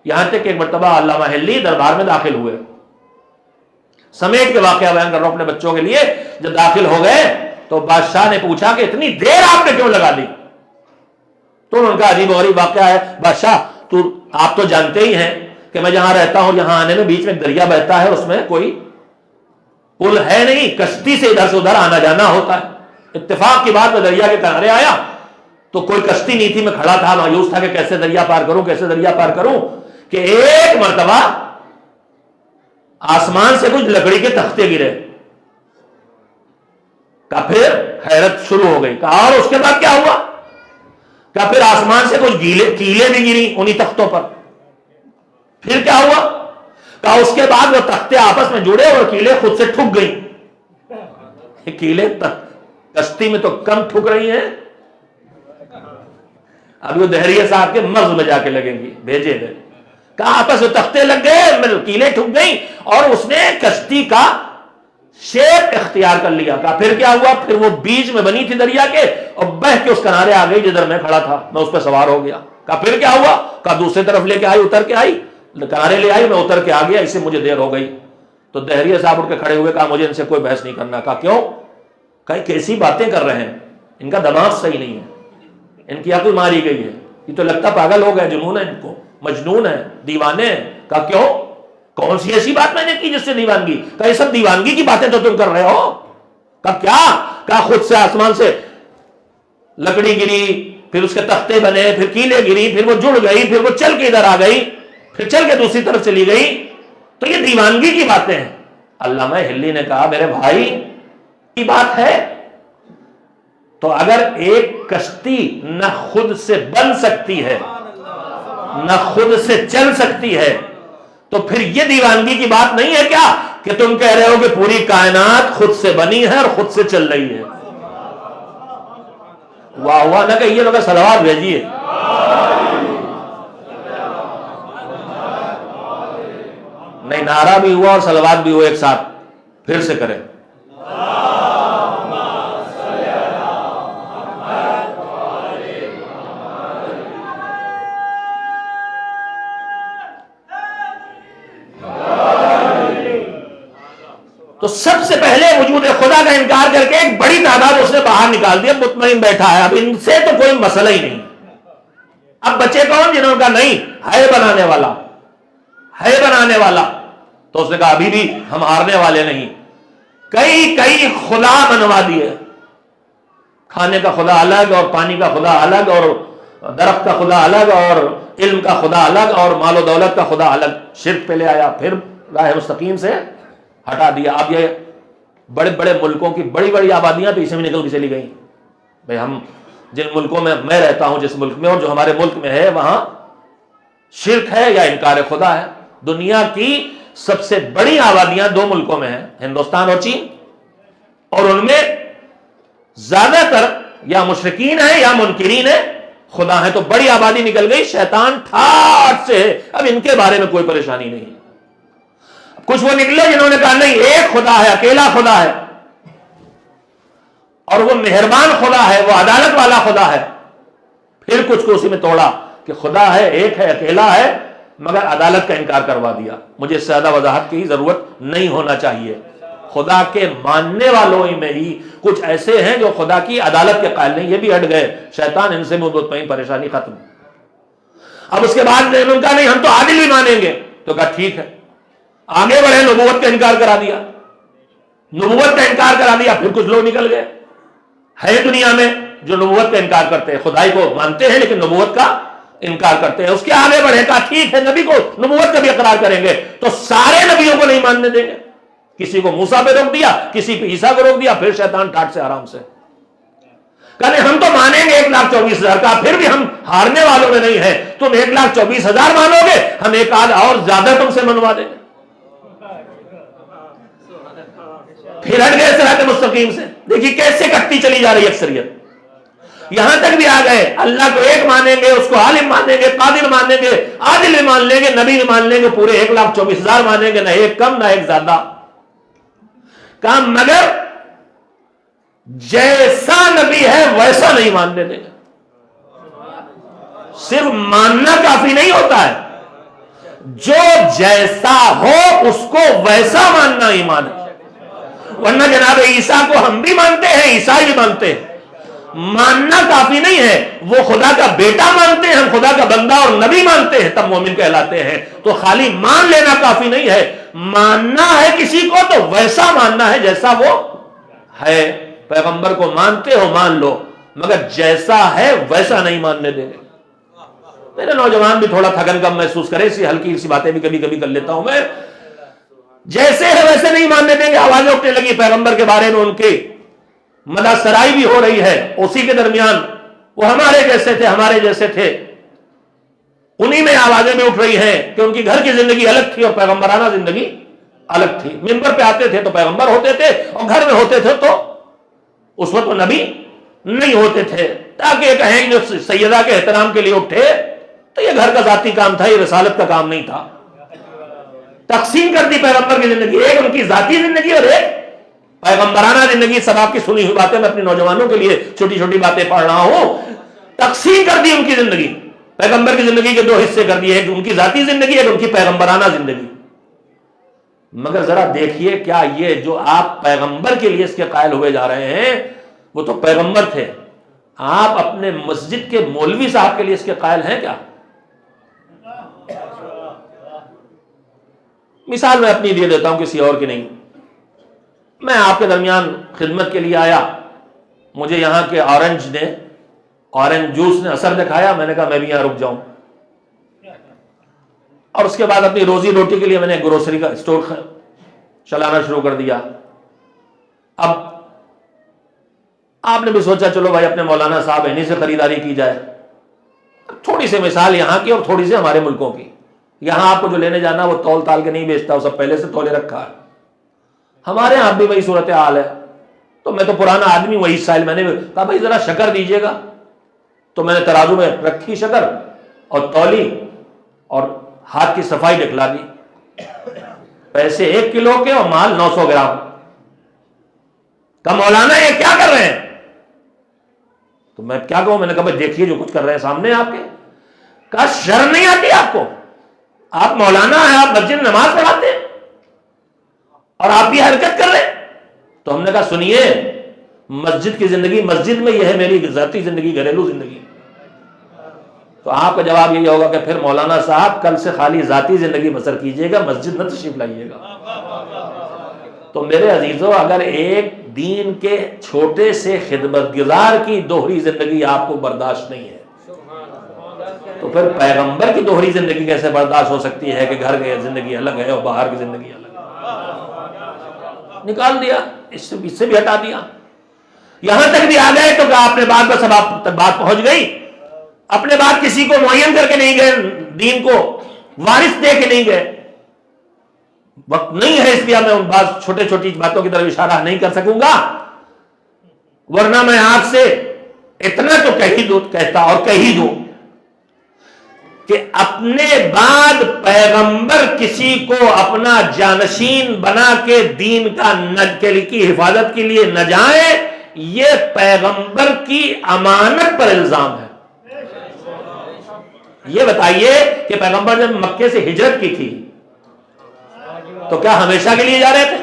یہاں تک کہ ایک مرتبہ علامہ ہلی دربار میں داخل ہوئے. سمیٹ کے واقعہ بیان کر رہا ہوں اپنے بچوں کے لیے. جب داخل ہو گئے تو بادشاہ نے پوچھا کہ اتنی دیر آپ نے کیوں لگا دی؟ تو ان کا عجیب و غریب واقعہ ہے. بادشاہ آپ تو جانتے ہی ہیں کہ میں جہاں رہتا ہوں یہاں آنے میں بیچ میں ایک دریا بہتا ہے, اس میں کوئی پل ہے نہیں, کشتی سے ادھر سے ادھر آنا جانا ہوتا ہے. اتفاق کی بات میں دریا کے کنارے آیا تو کوئی کشتی نہیں تھی, میں کھڑا تھا, مایوس تھا کہ کیسے دریا پار کروں, کیسے دریا پار کروں, کہ ایک مرتبہ آسمان سے کچھ لکڑی کے تختے گرے. کہا پھر حیرت شروع ہو گئی. کہا اور اس کے بعد کیا ہوا؟ کہا پھر آسمان سے کچھ کیلیں بھی گری انہی تختوں پر. پھر کیا ہوا؟ کہا اس کے بعد وہ تختے آپس میں جڑے اور کیلیں خود سے ٹھک گئی. کیلیں کشتی میں تو کم ٹھک رہی ہیں, اب وہ دہریہ صاحب کے مغز میں جا کے لگیں گی, بھیجے گئے. کہا آپس میں تختے لگ گئے, کیلیں ٹھک گئی, اور اس نے کشتی کا شیپ اختیار کر لیا. کہا پھر کیا ہوا؟ پھر وہ بیچ میں بنی تھی دریا کے, اور بہہ کے اس کنارے آ گئی جدھر میں کھڑا تھا, میں اس پہ سوار ہو گیا. کہا پھر کیا ہوا؟ کہا دوسری طرف لے کے آئی, اتر کے آئی, کنارے لے آئی, میں اتر کے آ گیا, اس سے مجھے دیر ہو گئی. تو دہریہ صاحب اٹھ کے کھڑے ہوئے, کہا مجھے ان سے کوئی بحث نہیں کرنا. کہا کیوں؟ کہا کیسی باتیں کر رہے ہیں, ان کا دماغ صحیح نہیں ہے, ان کی عقل ماری گئی ہے, یہ تو لگتا پاگل ہو گئے, جنون ہے ان کو, مجنون ہے, دیوانے ہیں. کہا کیوں؟ کون سی ایسی بات میں نے کی جس سے دیوانگی؟ کہا یہ سب دیوانگی کی باتیں تو تم کر رہے ہو. کہا کیا؟ کہا خود سے آسمان سے لکڑی گری, پھر اس کے تختے بنے, پھر کیلیں گری, پھر وہ جڑ گئی, پھر وہ چل کے ادھر آ گئی, پھر چل کے دوسری طرف چلی گئی, تو یہ دیوانگی کی باتیں ہیں. علامہ ہلی نے کہا میرے بھائی کی بات ہے تو اگر ایک کشتی نہ خود سے بن سکتی ہے نہ خود سے چل سکتی ہے, تو پھر یہ دیوانگی کی بات نہیں ہے کیا کہ تم کہہ رہے ہو کہ پوری کائنات خود سے بنی ہے اور خود سے چل رہی ہے؟ واہ واہ نہ کہیے, لوگ صلوات بھیجیے. نہیں, نعرہ بھی ہوا اور صلوات بھی ہوا ایک ساتھ, پھر سے کریں. تو سب سے پہلے وجود خدا کا انکار کر کے ایک بڑی تعداد اس نے باہر نکال دیا, مطمئن بیٹھا ہے, اب ان سے تو کوئی مسئلہ ہی نہیں. اب بچے کون جنہوں کا نہیں ہے بنانے والا, ہے بنانے والا. تو اس نے کہا ابھی بھی ہم ہارنے والے نہیں. کئی خدا بنوا دیے, کھانے کا خدا الگ اور پانی کا خدا الگ اور درخت کا خدا الگ اور علم کا خدا الگ اور مال و دولت کا خدا الگ، شرک پہ لے آیا، پھر راہ مستقیم سے ہٹا دیا۔ اب یہ بڑے بڑے ملکوں کی بڑی بڑی آبادیاں تو اسے میں نکل کے چلی گئیں۔ بھائی ہم جن ملکوں میں رہتا ہوں، جس ملک میں، اور جو ہمارے ملک میں ہے، وہاں شرک ہے یا انکار خدا ہے۔ دنیا کی سب سے بڑی آبادیاں دو ملکوں میں ہیں، ہندوستان اور چین، اور ان میں زیادہ تر یا مشرکین ہیں یا منکرین ہیں خدا ہے۔ تو بڑی آبادی نکل گئی، شیطان ٹھاٹ سے ہے، اب ان کے بارے میں کوئی پریشانی نہیں۔ کچھ وہ نکلے جنہوں نے کہا نہیں، ایک خدا ہے، اکیلا خدا ہے، اور وہ مہربان خدا ہے، وہ عدالت والا خدا ہے۔ پھر کچھ کو اسی میں توڑا کہ خدا ہے، ایک ہے، اکیلا ہے، مگر عدالت کا انکار کروا دیا۔ مجھے اس سے زیادہ وضاحت کی ضرورت نہیں ہونا چاہیے۔ خدا کے ماننے والوں میں ہی کچھ ایسے ہیں جو خدا کی عدالت کے قائل نہیں، یہ بھی ہٹ گئے، شیطان ان سے مطمئن، پریشانی ختم۔ اب اس کے بعد ان کا نہیں، ہم تو عادل بھی مانیں گے، تو کہا ٹھیک ہے، آگے بڑھے، نبوت کا انکار کرا دیا، نبوت کا انکار کرا دیا۔ پھر کچھ لوگ نکل گئے ہے دنیا میں جو نبوت کا انکار کرتے ہیں، خدائی کو مانتے ہیں لیکن نبوت کا انکار کرتے ہیں۔ اس کے آگے بڑھے، کہا ٹھیک ہے، نبی کو نبوت کا بھی اقرار کریں گے، تو سارے نبیوں کو نہیں ماننے دیں گے۔ کسی کو موسیٰ پہ روک دیا، کسی پہ عیسیٰ کو روک دیا، پھر شیطان ٹاٹ سے آرام سے کہنے ہم تو مانیں گے 1,24,000 کا، پھر بھی ہم ہارنے والوں میں نہیں ہیں۔ تم 1,24,000 مانو گے، ہم ایک آدھ اور زیادہ تم سے منوا دیں گے۔ پھر ہٹ گئے صراط مستقیم سے۔ دیکھیے کیسے کٹتی چلی جا رہی اکثریت، یہاں تک بھی آ گئے اللہ کو ایک مانیں گے، اس کو عالم مانیں گے، قادر مانیں گے، عادل بھی مان لیں گے، نبی بھی مان لیں گے، پورے 1,24,000 مانیں گے، نہ ایک کم نہ ایک زیادہ۔ کام مگر جیسا نبی ہے ویسا نہیں ماننے دیں گے۔ صرف ماننا کافی نہیں ہوتا ہے، جو جیسا ہو اس کو ویسا ماننا ایمان ہے۔ ورنہ جناب عیسیٰ کو ہم بھی مانتے ہیں، عیسائی بھی مانتے ہیں، ماننا کافی نہیں ہے۔ وہ خدا کا بیٹا مانتے ہیں، ہم خدا کا بندہ اور نبی مانتے ہیں، تب مومن کہلاتے ہیں۔ تو خالی مان لینا کافی نہیں ہے، ماننا ہے کسی کو تو ویسا ماننا ہے جیسا وہ ہے۔ پیغمبر کو مانتے ہو مان لو، مگر جیسا ہے ویسا نہیں ماننے دیں گے۔ میرے نوجوان بھی تھوڑا تھکن کم محسوس کرے، اسی ہلکی سی باتیں بھی کبھی کبھی کر لیتا ہوں میں۔ جیسے ہے ویسے نہیں ماننے دیں گے۔ آوازیں اٹھنے لگی پیغمبر کے بارے میں، ان کی مدح سرائی بھی ہو رہی ہے، اسی کے درمیان وہ ہمارے جیسے تھے، ہمارے جیسے تھے، انہی میں آوازیں بھی اٹھ رہی ہیں کہ ان کی گھر کی زندگی الگ تھی اور پیغمبرانہ زندگی الگ تھی۔ منبر پہ آتے تھے تو پیغمبر ہوتے تھے، اور گھر میں ہوتے تھے تو اس وقت وہ نبی نہیں ہوتے تھے، تاکہ یہ کہیں جو سیدہ کے احترام کے لیے اٹھے تو یہ گھر کا ذاتی کام تھا، یہ رسالت کا کام نہیں تھا۔ تقسیم کر دی پیغمبر کی زندگی، ایک ان کی ذاتی زندگی اور ایک پیغمبرانہ زندگی۔ سب آپ کی سنی ہوئی باتیں میں اپنے نوجوانوں کے لیے چھوٹی چھوٹی باتیں پڑھ رہا ہوں۔ تقسیم کر دی ان کی زندگی، پیغمبر کی زندگی کے دو حصے کر دیے، ایک ان کی ذاتی زندگی، ایک ان کی پیغمبرانہ زندگی۔ مگر ذرا دیکھیے، کیا یہ جو آپ پیغمبر کے لیے اس کے قائل ہوئے جا رہے ہیں، وہ تو پیغمبر تھے، آپ اپنے مسجد کے مولوی صاحب کے لیے اس کے قائل ہیں کیا؟ مثال میں اپنی دے دیتا ہوں، کسی اور کی نہیں۔ میں آپ کے درمیان خدمت کے لیے آیا، مجھے یہاں کے آرنج جوس نے اثر دکھایا، میں نے کہا میں بھی یہاں رک جاؤں، اور اس کے بعد اپنی روزی روٹی کے لیے میں نے گروسری کا اسٹور چلانا شروع کر دیا۔ اب آپ نے بھی سوچا چلو بھائی اپنے مولانا صاحب انہی سے خریداری کی جائے۔ تھوڑی سی مثال یہاں کی اور تھوڑی سی ہمارے ملکوں کی۔ یہاں آپ کو جو لینے جانا وہ تول تال کے نہیں بیچتا، وہ سب پہلے سے تولے رکھا ہے۔ ہمارے یہاں بھی وہی صورتحال ہے۔ تو میں تو پرانا آدمی، وہی سائل، میں نے کہا بھائی ذرا شکر دیجیے گا، تو میں نے ترازو میں رکھی شکر اور تولی اور ہاتھ کی صفائی دکھلا دی، پیسے 1 کلو کے اور مال 900 گرام۔ کہا مولانا یہ کیا کر رہے ہیں؟ تو میں کیا کہوں، میں نے کہا بھائی دیکھیے جو کچھ کر رہے ہیں سامنے آپ کے۔ کہا شرم نہیں آتی آپ کو؟ آپ مولانا ہیں، آپ مسجد میں نماز پڑھاتے ہیں اور آپ یہ حرکت کر رہے ہیں؟ تو ہم نے کہا سنیے، مسجد کی زندگی مسجد میں، یہ ہے میری ذاتی زندگی، گھریلو زندگی۔ تو آپ کا جواب یہی ہوگا کہ پھر مولانا صاحب کل سے خالی ذاتی زندگی بسر کیجئے گا، مسجد نہ تشریف لائیے گا۔ تو میرے عزیزو، اگر ایک دین کے چھوٹے سے خدمت گزار کی دوہری زندگی آپ کو برداشت نہیں ہے، تو پھر پیغمبر کی دوہری زندگی کیسے برداشت ہو سکتی ہے کہ گھر کی زندگی الگ ہے اور باہر کی زندگی الگ ہے؟ نکال دیا، اس سے بھی ہٹا دیا، یہاں تک بھی آ گئے تو آپ نے بات بس اب آپ تک بات پہنچ گئی، اپنے بات کسی کو معین کر کے نہیں گئے، دین کو وارث دے کے نہیں گئے، وقت نہیں ہے اس لیے میں ان بات چھوٹے چھوٹی باتوں کی طرف اشارہ نہیں کر سکوں گا، ورنہ میں آپ سے اتنا تو کہتا اور کہی دوں کہ اپنے بعد پیغمبر کسی کو اپنا جانشین بنا کے دین کی حفاظت کے لیے نہ جائے، یہ پیغمبر کی امانت پر الزام ہے۔ یہ بتائیے کہ پیغمبر جب مکے سے ہجرت کی تھی تو کیا ہمیشہ کے لیے جا رہے تھے؟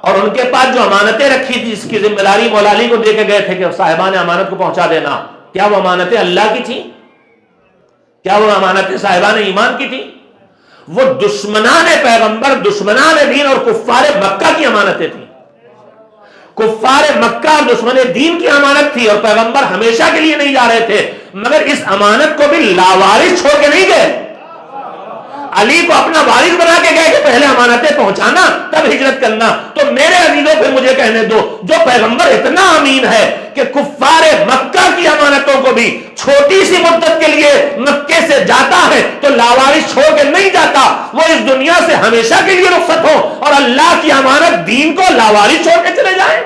اور ان کے پاس جو امانتیں رکھی تھی، جس کی ذمہ داری مولا علی کو دے کے گئے تھے کہ صاحبان امانت کو پہنچا دینا، کیا وہ امانتیں اللہ کی تھیں؟ کیا وہ امانتیں صاحبان ایمان کی تھیں؟ وہ دشمنان پیغمبر، دشمنان دین اور کفار مکہ کی امانتیں تھیں۔ کفار مکہ اور دشمن دین کی امانت تھی، اور پیغمبر ہمیشہ کے لیے نہیں جا رہے تھے، مگر اس امانت کو بھی لاوارث چھوڑ کے نہیں گئے، علی کو اپنا وارث بنا کے گئے کہ پہلے امانتیں پہنچانا تب ہجرت کرنا۔ تو میرے عزیزوں پھر مجھے کہنے دو، جو پیغمبر اتنا امین ہے کہ کفار مکہ کی امانتوں کو بھی چھوٹی سی مدت کے لیے مکے سے جاتا ہے تو لاوارث چھوڑ کے نہیں جاتا، وہ اس دنیا سے ہمیشہ کے لیے رخصت ہو اور اللہ کی امانت دین کو لاوارث چھوڑ کے چلے جائیں۔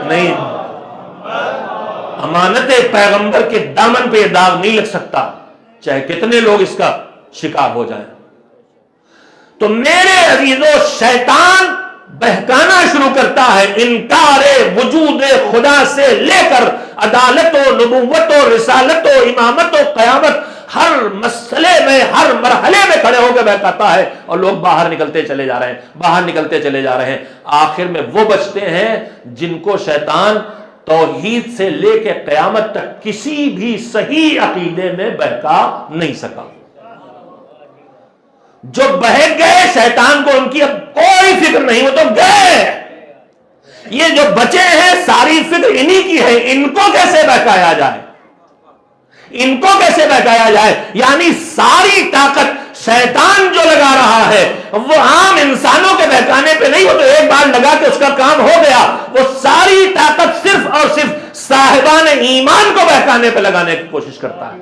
نہیں، امانت پیغمبر کے دامن پہ یہ داغ نہیں لگ سکتا، چاہے کتنے لوگ اس کا شکار ہو جائیں۔ تو میرے عزیزوں، شیطان بہکانا شروع کرتا ہے، انکار وجود خدا سے لے کر عدالت و نبوت و رسالت و امامت و قیامت، ہر مسئلے میں، ہر مرحلے میں کھڑے ہو کے بہکاتا ہے، اور لوگ باہر نکلتے چلے جا رہے ہیں، باہر نکلتے چلے جا رہے ہیں۔ آخر میں وہ بچتے ہیں جن کو شیطان توحید سے لے کے قیامت تک کسی بھی صحیح عقیدے میں بہکا نہیں سکا۔ جو بہک گئے، شیطان کو ان کی اب کوئی فکر نہیں، وہ تو گئے۔ یہ جو بچے ہیں، ساری فکر انہی کی ہے، ان کو کیسے بہکایا جائے، ان کو کیسے بہکایا جائے۔ یعنی ساری طاقت شیطان جو لگا رہا ہے وہ عام انسانوں کے بہکانے پہ نہیں، وہ تو ایک بار لگا کے اس کا کام ہو گیا، وہ ساری طاقت صرف اور صرف صاحبان ایمان کو بہکانے پہ لگانے کی کوشش کرتا ہے۔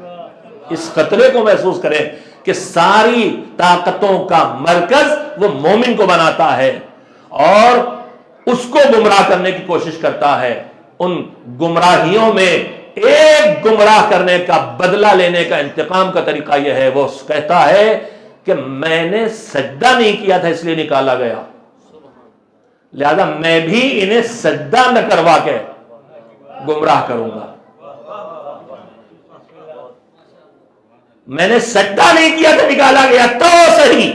اس خطرے کو محسوس کریں کہ ساری طاقتوں کا مرکز وہ مومن کو بناتا ہے اور اس کو گمراہ کرنے کی کوشش کرتا ہے۔ ان گمراہیوں میں ایک گمراہ کرنے کا بدلہ لینے کا انتقام کا طریقہ یہ ہے، وہ کہتا ہے کہ میں نے سجدہ نہیں کیا تھا اس لیے نکالا گیا، لہذا میں بھی انہیں سجدہ نہ کروا کے گمراہ کروں گا۔ میں نے سجدہ نہیں کیا تھا نکالا گیا تو صحیح،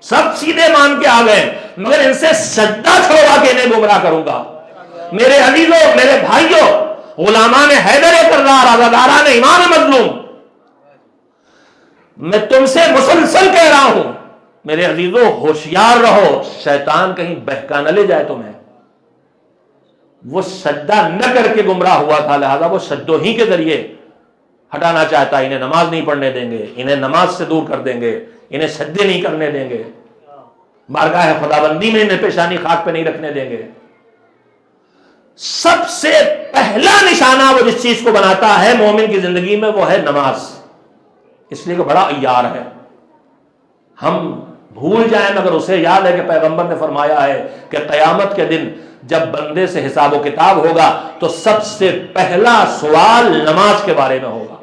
سب سیدھے مان کے آ گئے، مگر ان سے سجدہ چھوڑوا کے انہیں گمراہ کروں گا۔ میرے عزیزوں، میرے بھائیوں، غلامان حیدر کرار، عزاداران امام مظلوم، میں تم سے مسلسل کہہ رہا ہوں میرے عزیزوں، ہوشیار رہو، شیطان کہیں بہکا نہ لے جائے تمہیں۔ وہ سجدہ نہ کر کے گمراہ ہوا تھا، لہذا وہ سجدوں ہی کے ذریعے ہٹانا چاہتا، انہیں نماز نہیں پڑھنے دیں گے، انہیں نماز سے دور کر دیں گے، انہیں سجدے نہیں کرنے دیں گے، بارگاہ خداوندی میں انہیں پیشانی خاک پہ نہیں رکھنے دیں گے۔ سب سے پہلا نشانہ وہ جس چیز کو بناتا ہے مومن کی زندگی میں، وہ ہے نماز، اس لیے کہ بڑا عیار ہے۔ ہم بھول جائیں مگر اسے یاد ہے کہ پیغمبر نے فرمایا ہے کہ قیامت کے دن جب بندے سے حساب و کتاب ہوگا تو سب سے پہلا سوال نماز کے بارے میں ہوگا۔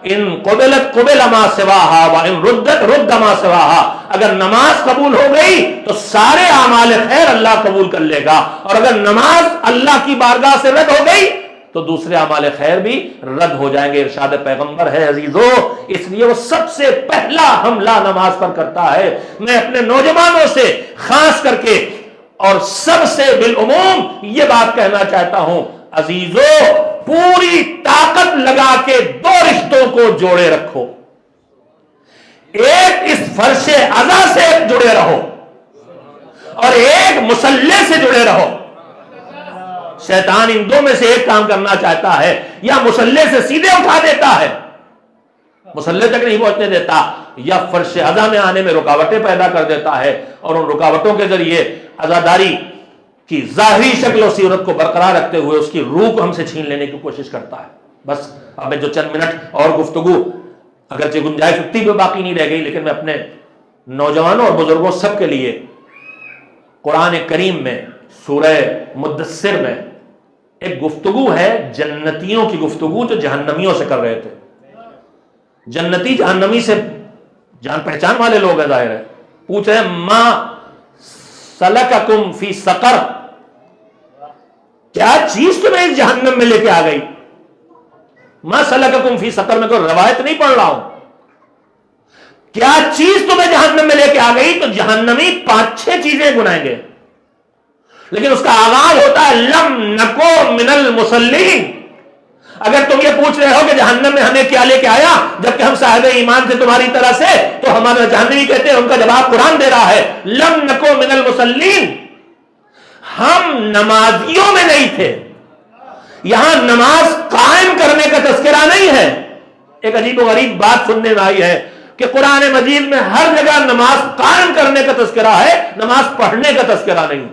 ان قبلت قبل ما سواہا وان ردت رد ما سواہا، اگر نماز قبول ہو گئی تو سارے اعمال خیر اللہ قبول کر لے گا، اور اگر نماز اللہ کی بارگاہ سے رد ہو گئی تو دوسرے اعمال خیر بھی رد ہو جائیں گے۔ ارشاد پیغمبر ہے عزیزو، اس لیے وہ سب سے پہلا حملہ نماز پر کرتا ہے۔ میں اپنے نوجوانوں سے خاص کر کے اور سب سے بالعموم یہ بات کہنا چاہتا ہوں، عزیزو پوری طاقت لگا کے دو رشتوں کو جوڑے رکھو۔ ایک اس فرش عزا سے جڑے رہو اور ایک مصلی سے جڑے رہو. شیطان ان دو میں سے ایک کام کرنا چاہتا ہے، یا مصلی سے سیدھے اٹھا دیتا ہے، مصلی تک نہیں پہنچنے دیتا، یا فرش عزا میں آنے میں رکاوٹیں پیدا کر دیتا ہے اور ان رکاوٹوں کے ذریعے عزاداری کی ظاہری شکل و صورت کو برقرار رکھتے ہوئے اس کی روح کو ہم سے چھین لینے کی کوشش کرتا ہے. بس اب میں جو چند منٹ اور گفتگو، اگرچہ گنجائش اتنی بھی باقی نہیں رہ گئی، لیکن میں اپنے نوجوانوں اور بزرگوں سب کے لیے قرآن کریم میں سورہ مدثر میں ایک گفتگو ہے جنتیوں کی گفتگو جو جہنمیوں سے کر رہے تھے. جنتی جہنمی سے جان پہچان والے لوگ ہیں، ظاہر ہے. پوچھ رہے ہیں ما سلککم فی سقر، کیا چیز تمہیں اس جہنم میں لے کے آ گئی؟ ما سلککم فی سقر، میں کوئی روایت نہیں پڑھ رہا ہوں. کیا چیز تمہیں جہنم میں لے کے آ گئی؟ تو جہنمی 5-6 چیزیں گنائیں گے، لیکن اس کا آغاز ہوتا ہے لم نکو من المصلین. اگر تم یہ پوچھ رہے ہو کہ جہنم میں ہمیں کیا لے کے آیا جبکہ ہم صاحب ایمان سے تمہاری طرح سے، تو ہمارا جہنمی کہتے ہیں، ان کا جواب قرآن دے رہا ہے لم نکو من المصلین، ہم نمازیوں میں نہیں تھے. یہاں نماز قائم کرنے کا تذکرہ نہیں ہے. ایک عجیب و غریب بات سننے میں آئی ہے کہ قرآن مجید میں ہر جگہ نماز قائم کرنے کا تذکرہ ہے، نماز پڑھنے کا تذکرہ نہیں.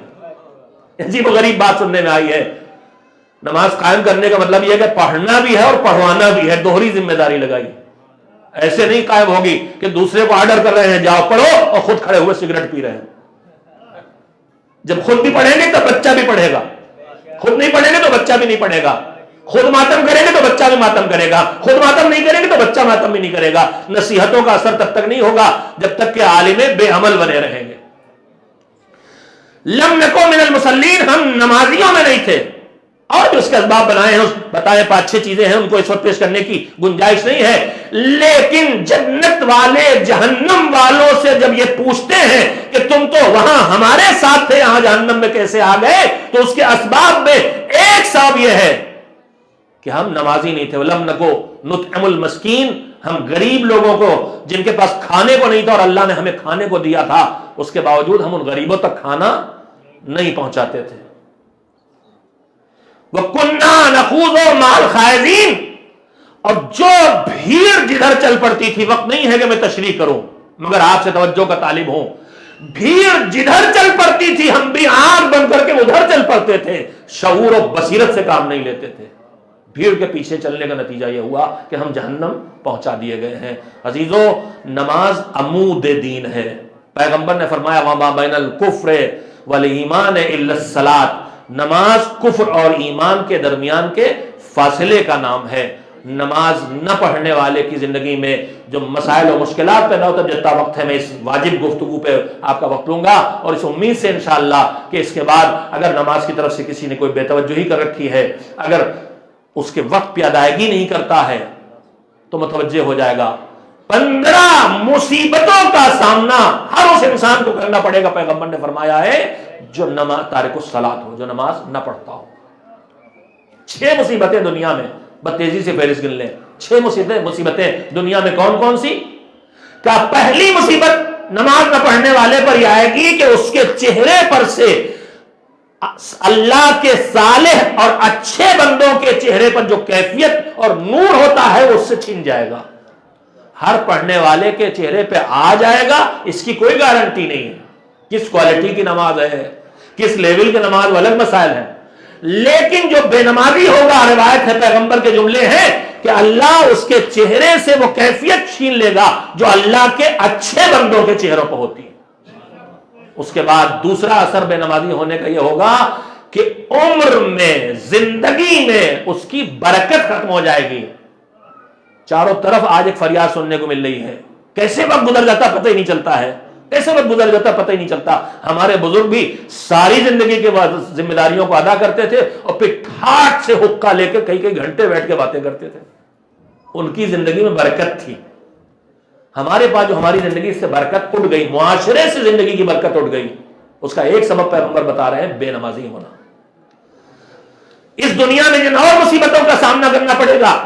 عجیب و غریب بات سننے میں آئی ہے. نماز قائم کرنے کا مطلب یہ ہے کہ پڑھنا بھی ہے اور پڑھوانا بھی ہے، دوہری ذمہ داری لگائی. ایسے نہیں قائم ہوگی کہ دوسرے کو آرڈر کر رہے ہیں جاؤ پڑھو اور خود کھڑے ہوئے سگریٹ پی رہے ہیں. جب خود بھی پڑھیں گے تو بچہ بھی پڑھے گا، خود نہیں پڑھیں گے تو بچہ بھی نہیں پڑھے گا. خود ماتم کریں گے تو بچہ بھی ماتم کرے گا، خود ماتم نہیں کریں گے تو بچہ ماتم بھی نہیں کرے گا. نصیحتوں کا اثر تب تک نہیں ہوگا جب تک کہ عالم بے عمل بنے رہیں گے. لم نکو من المصلین، ہم نمازیوں میں نہیں تھے. اور جو اس کے اسباب بنائے ہیں بتائے 5-6 چیزیں ہیں، ان کو اس وقت پیش کرنے کی گنجائش نہیں ہے. لیکن جنت والے جہنم والوں سے جب یہ پوچھتے ہیں کہ تم تو وہاں ہمارے ساتھ تھے، یہاں جہنم میں کیسے آ گئے، تو اس کے اسباب میں ایک سبب یہ ہے کہ ہم نمازی نہیں تھے. ولم نکو نطعم المسکین، ہم غریب لوگوں کو جن کے پاس کھانے کو نہیں تھا اور اللہ نے ہمیں کھانے کو دیا تھا، اس کے باوجود ہم ان غریبوں تک کھانا نہیں پہنچاتے تھے. وَكُنَّا نَخُوضُ مَعَ الْخَائِضِينَ، اور جو بھیڑ جدھر چل پڑتی تھی، وقت نہیں ہے کہ میں تشریح کروں مگر آپ سے توجہ کا طالب ہوں، بھیڑ جدھر چل پڑتی تھی ہم بھی آنکھ بند کر کے ادھر چل پڑتے تھے، شعور و بصیرت سے کام نہیں لیتے تھے. بھیڑ کے پیچھے چلنے کا نتیجہ یہ ہوا کہ ہم جہنم پہنچا دیے گئے ہیں. عزیزو، نماز عمود دین ہے. پیغمبر نے فرمایا وَمَا بَيْنَ الْكُفْرِ وَالْإِيمَانِ إِلَّا الصَّلَاةُ، نماز کفر اور ایمان کے درمیان کے فاصلے کا نام ہے. نماز نہ پڑھنے والے کی زندگی میں جو مسائل و مشکلات پیدا ہوتا ہے، جتنا وقت ہے میں اس واجب گفتگو پہ آپ کا وقت لوں گا، اور اس امید سے انشاءاللہ کہ اس کے بعد اگر نماز کی طرف سے کسی نے کوئی بے توجہی کر رکھی ہے، اگر اس کے وقت پہ ادائیگی نہیں کرتا ہے تو متوجہ ہو جائے گا. 15 مصیبتوں کا سامنا ہر اس انسان کو کرنا پڑے گا. پیغمبر نے فرمایا ہے جو نماز تارک الصلاۃ ہو، جو نماز نہ پڑھتا ہو. 6 مصیبتیں دنیا میں، بتیزی سے فہرست گن لیں. 6 مصیبتیں دنیا میں کون کون سی؟ کہ پہلی مصیبت نماز نہ پڑھنے والے پر یہ آئے گی کہ اس کے چہرے پر سے اللہ کے صالح اور اچھے بندوں کے چہرے پر جو کیفیت اور نور ہوتا ہے وہ اس سے چھن جائے گا. ہر پڑھنے والے کے چہرے پہ آ جائے گا، اس کی کوئی گارنٹی نہیں ہے. کس کوالٹی کی نماز ہے، کس لیول کی نماز، وہ الگ مسائل ہیں. لیکن جو بے نمازی ہوگا، روایت ہے پیغمبر کے جملے ہیں کہ اللہ اس کے چہرے سے وہ کیفیت چھین لے گا جو اللہ کے اچھے بندوں کے چہروں پہ ہوتی ہے. اس کے بعد دوسرا اثر بے نمازی ہونے کا یہ ہوگا کہ عمر میں، زندگی میں اس کی برکت ختم ہو جائے گی. چاروں طرف آج ایک فریاد سننے کو مل رہی ہے، کیسے وقت گزر جاتا پتہ ہی نہیں چلتا ہے، کیسے وقت گزر جاتا پتہ ہی نہیں چلتا. ہمارے بزرگ بھی ساری زندگی کے ذمہ داریوں کو ادا کرتے تھے اور پھر ٹھاٹ سے حقہ لے کے کئی گھنٹے بیٹھ کے باتیں کرتے تھے. ان کی زندگی میں برکت تھی. ہمارے پاس جو ہماری زندگی سے برکت اٹھ گئی، معاشرے سے زندگی کی برکت اٹھ گئی، اس کا ایک سبب پیغمبر بتا رہے ہیں بے نمازی ہونا. اس دنیا میں جن اور مصیبتوں کا سامنا کرنا پڑے گا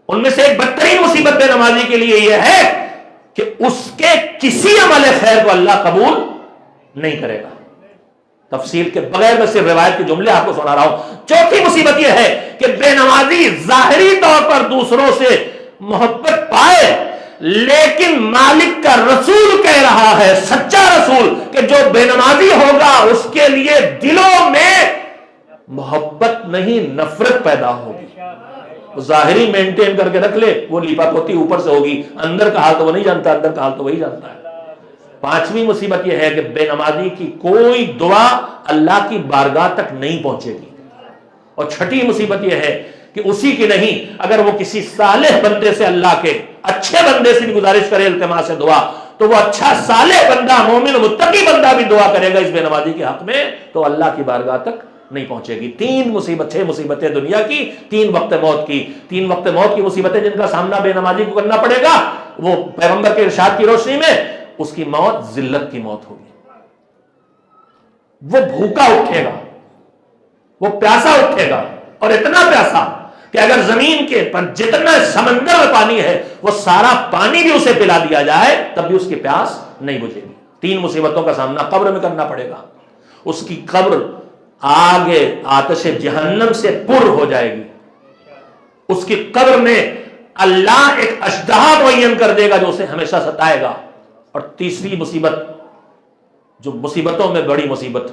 ان میں سے ایک بدترین مصیبت بے نمازی کے لیے یہ ہے کہ اس کے کسی عمل خیر کو اللہ قبول نہیں کرے گا. تفصیل کے بغیر میں صرف روایت کے جملے آپ کو سنا رہا ہوں. چوتھی مصیبت یہ ہے کہ بے نمازی ظاہری طور پر دوسروں سے محبت پائے، لیکن مالک کا رسول کہہ رہا ہے، سچا رسول، کہ جو بے نمازی ہوگا اس کے لیے دلوں میں محبت نہیں نفرت پیدا ہوگی. ظاہری مینٹین کر کے رکھ لے، وہ لیپا پوتی اوپر سے ہوگی، اندر کا حال تو وہ نہیں جانتا، اندر کا حال تو وہی جانتا ہے. پانچویں مصیبت یہ ہے کہ بے نمازی کی کوئی دعا اللہ کی بارگاہ تک نہیں پہنچے گی. اور چھٹی مصیبت یہ ہے کہ اسی کی نہیں، اگر وہ کسی صالح بندے سے، اللہ کے اچھے بندے سے بھی گزارش کرے التماس سے دعا، تو وہ اچھا صالح بندہ، مومن متقی بندہ بھی دعا کرے گا اس بے نمازی کے حق میں، تو اللہ کی بارگاہ تک نہیں پہنچے گی. چھ مصیبتیں دنیا کی، 3 وقت موت کی. 3 وقت موت کی مصیبتیں جن کا سامنا بے نمازی کو کرنا پڑے گا، وہ پیغمبر کے ارشاد کی روشنی میں اس کی موت ذلت کی موت ہوگی. وہ بھوکا اٹھے گا، وہ پیاسا اٹھے گا، اور اتنا پیاسا کہ اگر زمین کے پر جتنا سمندر میں پانی ہے وہ سارا پانی بھی اسے پلا دیا جائے تب بھی اس کی پیاس نہیں بجھے گی. 3 مصیبتوں کا سامنا قبر میں کرنا پڑے گا. اس کی قبر آگے آتش جہنم سے پر ہو جائے گی. اس کی قبر میں اللہ ایک اشدہا معین کر دے گا جو اسے ہمیشہ ستائے گا. اور تیسری مصیبت، جو مصیبتوں میں بڑی مصیبت،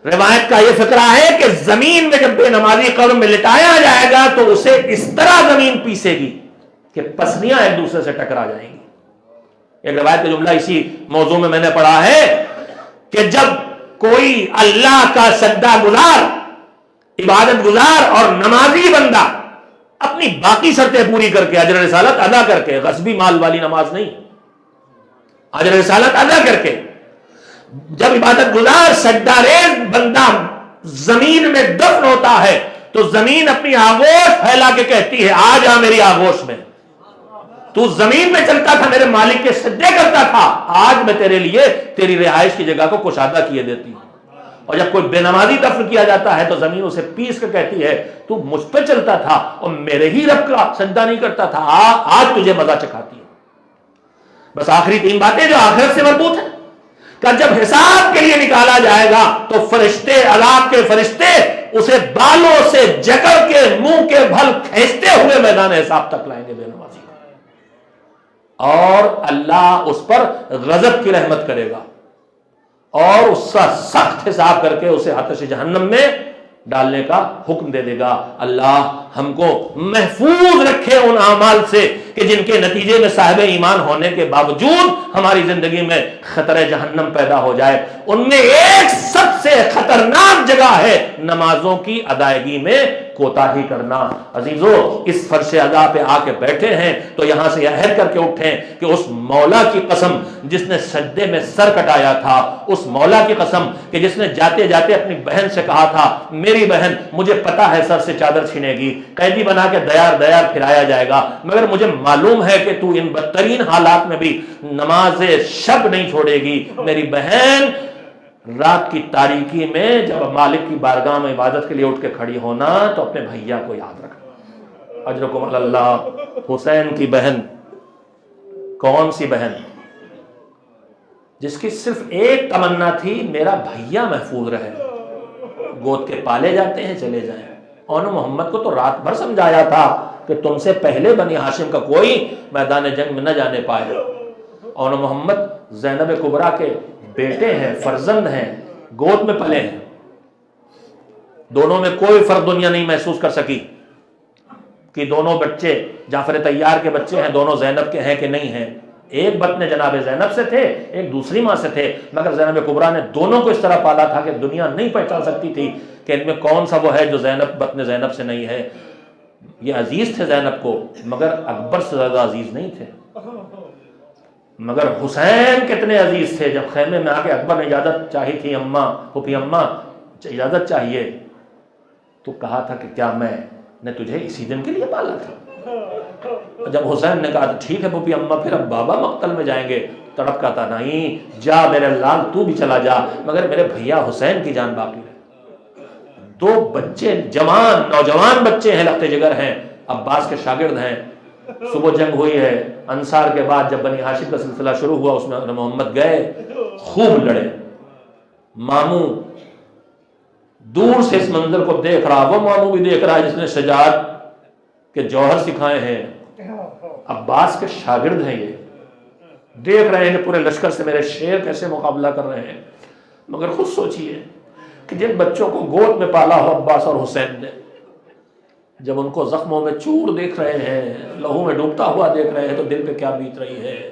روایت کا یہ فقرہ ہے کہ زمین میں جب بے نمازی قبر میں لٹایا جائے گا تو اسے اس طرح زمین پیسے گی کہ پسلیاں ایک دوسرے سے ٹکرا جائیں گی. ایک روایت کا جملہ اسی موضوع میں نے پڑھا ہے کہ جب کوئی اللہ کا سجدہ گزار، عبادت گزار اور نمازی بندہ اپنی باقی شرطیں پوری کر کے، اجر رسالت ادا کر کے، غصبی مال والی نماز نہیں، اجر رسالت ادا کر کے، جب عبادت گزار سجدہ ریز بندہ زمین میں دفن ہوتا ہے تو زمین اپنی آغوش پھیلا کے کہتی ہے آ جا میری آغوش میں، تو زمین میں چلتا تھا میرے مالک کے سجدے کرتا تھا، آج میں تیرے لیے تیری رہائش کی جگہ کو کشادہ کیے دیتی ہوں. اور جب کوئی بے نمازی دفن کیا جاتا ہے تو زمین اسے پیس کے کہتی ہے تو مجھ پہ چلتا تھا اور میرے ہی رب کا سجدہ نہیں کرتا تھا، آج تجھے مزہ چکھاتی ہے. بس آخری 3 باتیں جو آخرت سے مربوط ہیں کہ جب حساب کے لیے نکالا جائے گا تو فرشتے، عذاب کے فرشتے اسے بالوں سے جکڑ کے منہ کے بھل کھینچتے ہوئے میدان حساب تک لائیں گے بے نمازی کو، اور اللہ اس پر غضب کی رحمت کرے گا اور اس کا سخت حساب کر کے اسے آتش جہنم میں ڈالنے کا حکم دے دے گا. اللہ ہم کو محفوظ رکھے ان اعمال سے کہ جن کے نتیجے میں صاحب ایمان ہونے کے باوجود ہماری زندگی میں خطرہ جہنم پیدا ہو جائے. ان میں ایک سب سے خطرناک جگہ ہے نمازوں کی ادائیگی میں کوتاہی کرنا. عزیزو، اس فرش ادا پہ آ کے بیٹھے ہیں تو یہاں سے عہد کر کے اٹھیں کہ اس مولا کی قسم جس نے سجدے میں سر کٹایا تھا، اس مولا کی قسم کہ جس نے جاتے جاتے اپنی بہن سے کہا تھا میری بہن مجھے پتا ہے سر سے چادر چھینے گی، قیدی بنا کے دیار دیار پھرایا جائے گا، مگر مجھے معلوم ہے کہ تو ان بدترین حالات میں بھی نماز شب نہیں چھوڑے گی. میری بہن رات کی تاریکی میں جب مالک کی بارگاہ میں عبادت کے لیے اٹھ کے کھڑی ہونا تو اپنے بھیا کو یاد رکھنا. اجرکم علی اللہ. حسین کی بہن کون سی بہن جس کی صرف ایک تمنا تھی میرا بھیا محفوظ رہے، گود کے پالے جاتے ہیں چلے جائیں. اور محمد کو تو رات بھر سمجھایا تھا کہ تم سے پہلے بنی ہاشم کا کوئی میدان جنگ میں نہ جانے پائے. اور محمد زینب کبریٰ کے بیٹے ہیں، فرزند ہیں، گود میں پلے ہیں. دونوں میں کوئی فرق دنیا نہیں محسوس کر سکی کہ دونوں بچے جعفر طیار کے بچے ہیں، دونوں زینب کے ہیں کہ نہیں ہیں. ایک بطن جناب زینب سے تھے، ایک دوسری ماں سے تھے، مگر زینب کبریٰ نے دونوں کو اس طرح پالا تھا کہ دنیا نہیں پہچان سکتی تھی کہ ان میں کون سا وہ ہے جو زینب بطن زینب سے نہیں ہے. یہ عزیز تھے زینب کو مگر اکبر سے زیادہ عزیز نہیں تھے. مگر حسین کتنے عزیز تھے. جب خیمے میں آ کے اکبر نے اجازت چاہی تھی، اماں پھوپھی اماں اجازت چاہیے، تو کہا تھا کہ کیا میں نے تجھے اسی دن کے لیے پالا تھا. جب حسین نے کہا ٹھیک ہے پھوپھی اماں پھر اب بابا مقتل میں جائیں گے، تڑپ کا تھا نہیں جا میرے لال تو بھی چلا جا، مگر میرے بھیا حسین کی جان باقی ہے. 2 بچے جوان نوجوان بچے ہیں، لخت جگر ہیں، عباس کے شاگرد ہیں، صبح جنگ ہوئی ہے، انصار کے بعد جب بنی ہاشم کا سلسلہ شروع ہوا اس میں محمد گئے، خوب لڑے۔ ماموں دور سے اس منظر کو دیکھ رہا، وہ ماموں بھی دیکھ رہا ہے جس نے شجاعت کے جوہر سکھائے ہیں، عباس کے شاگرد ہیں، یہ دیکھ رہے ہیں کہ پورے لشکر سے میرے شیر کیسے مقابلہ کر رہے ہیں۔ مگر خود سوچئے کہ جن بچوں کو گود میں پالا ہو عباس اور حسین نے، جب ان کو زخموں میں چور دیکھ رہے ہیں، لہو میں ڈوبتا ہوا دیکھ رہے ہیں، تو دل پہ کیا بیت رہی ہے۔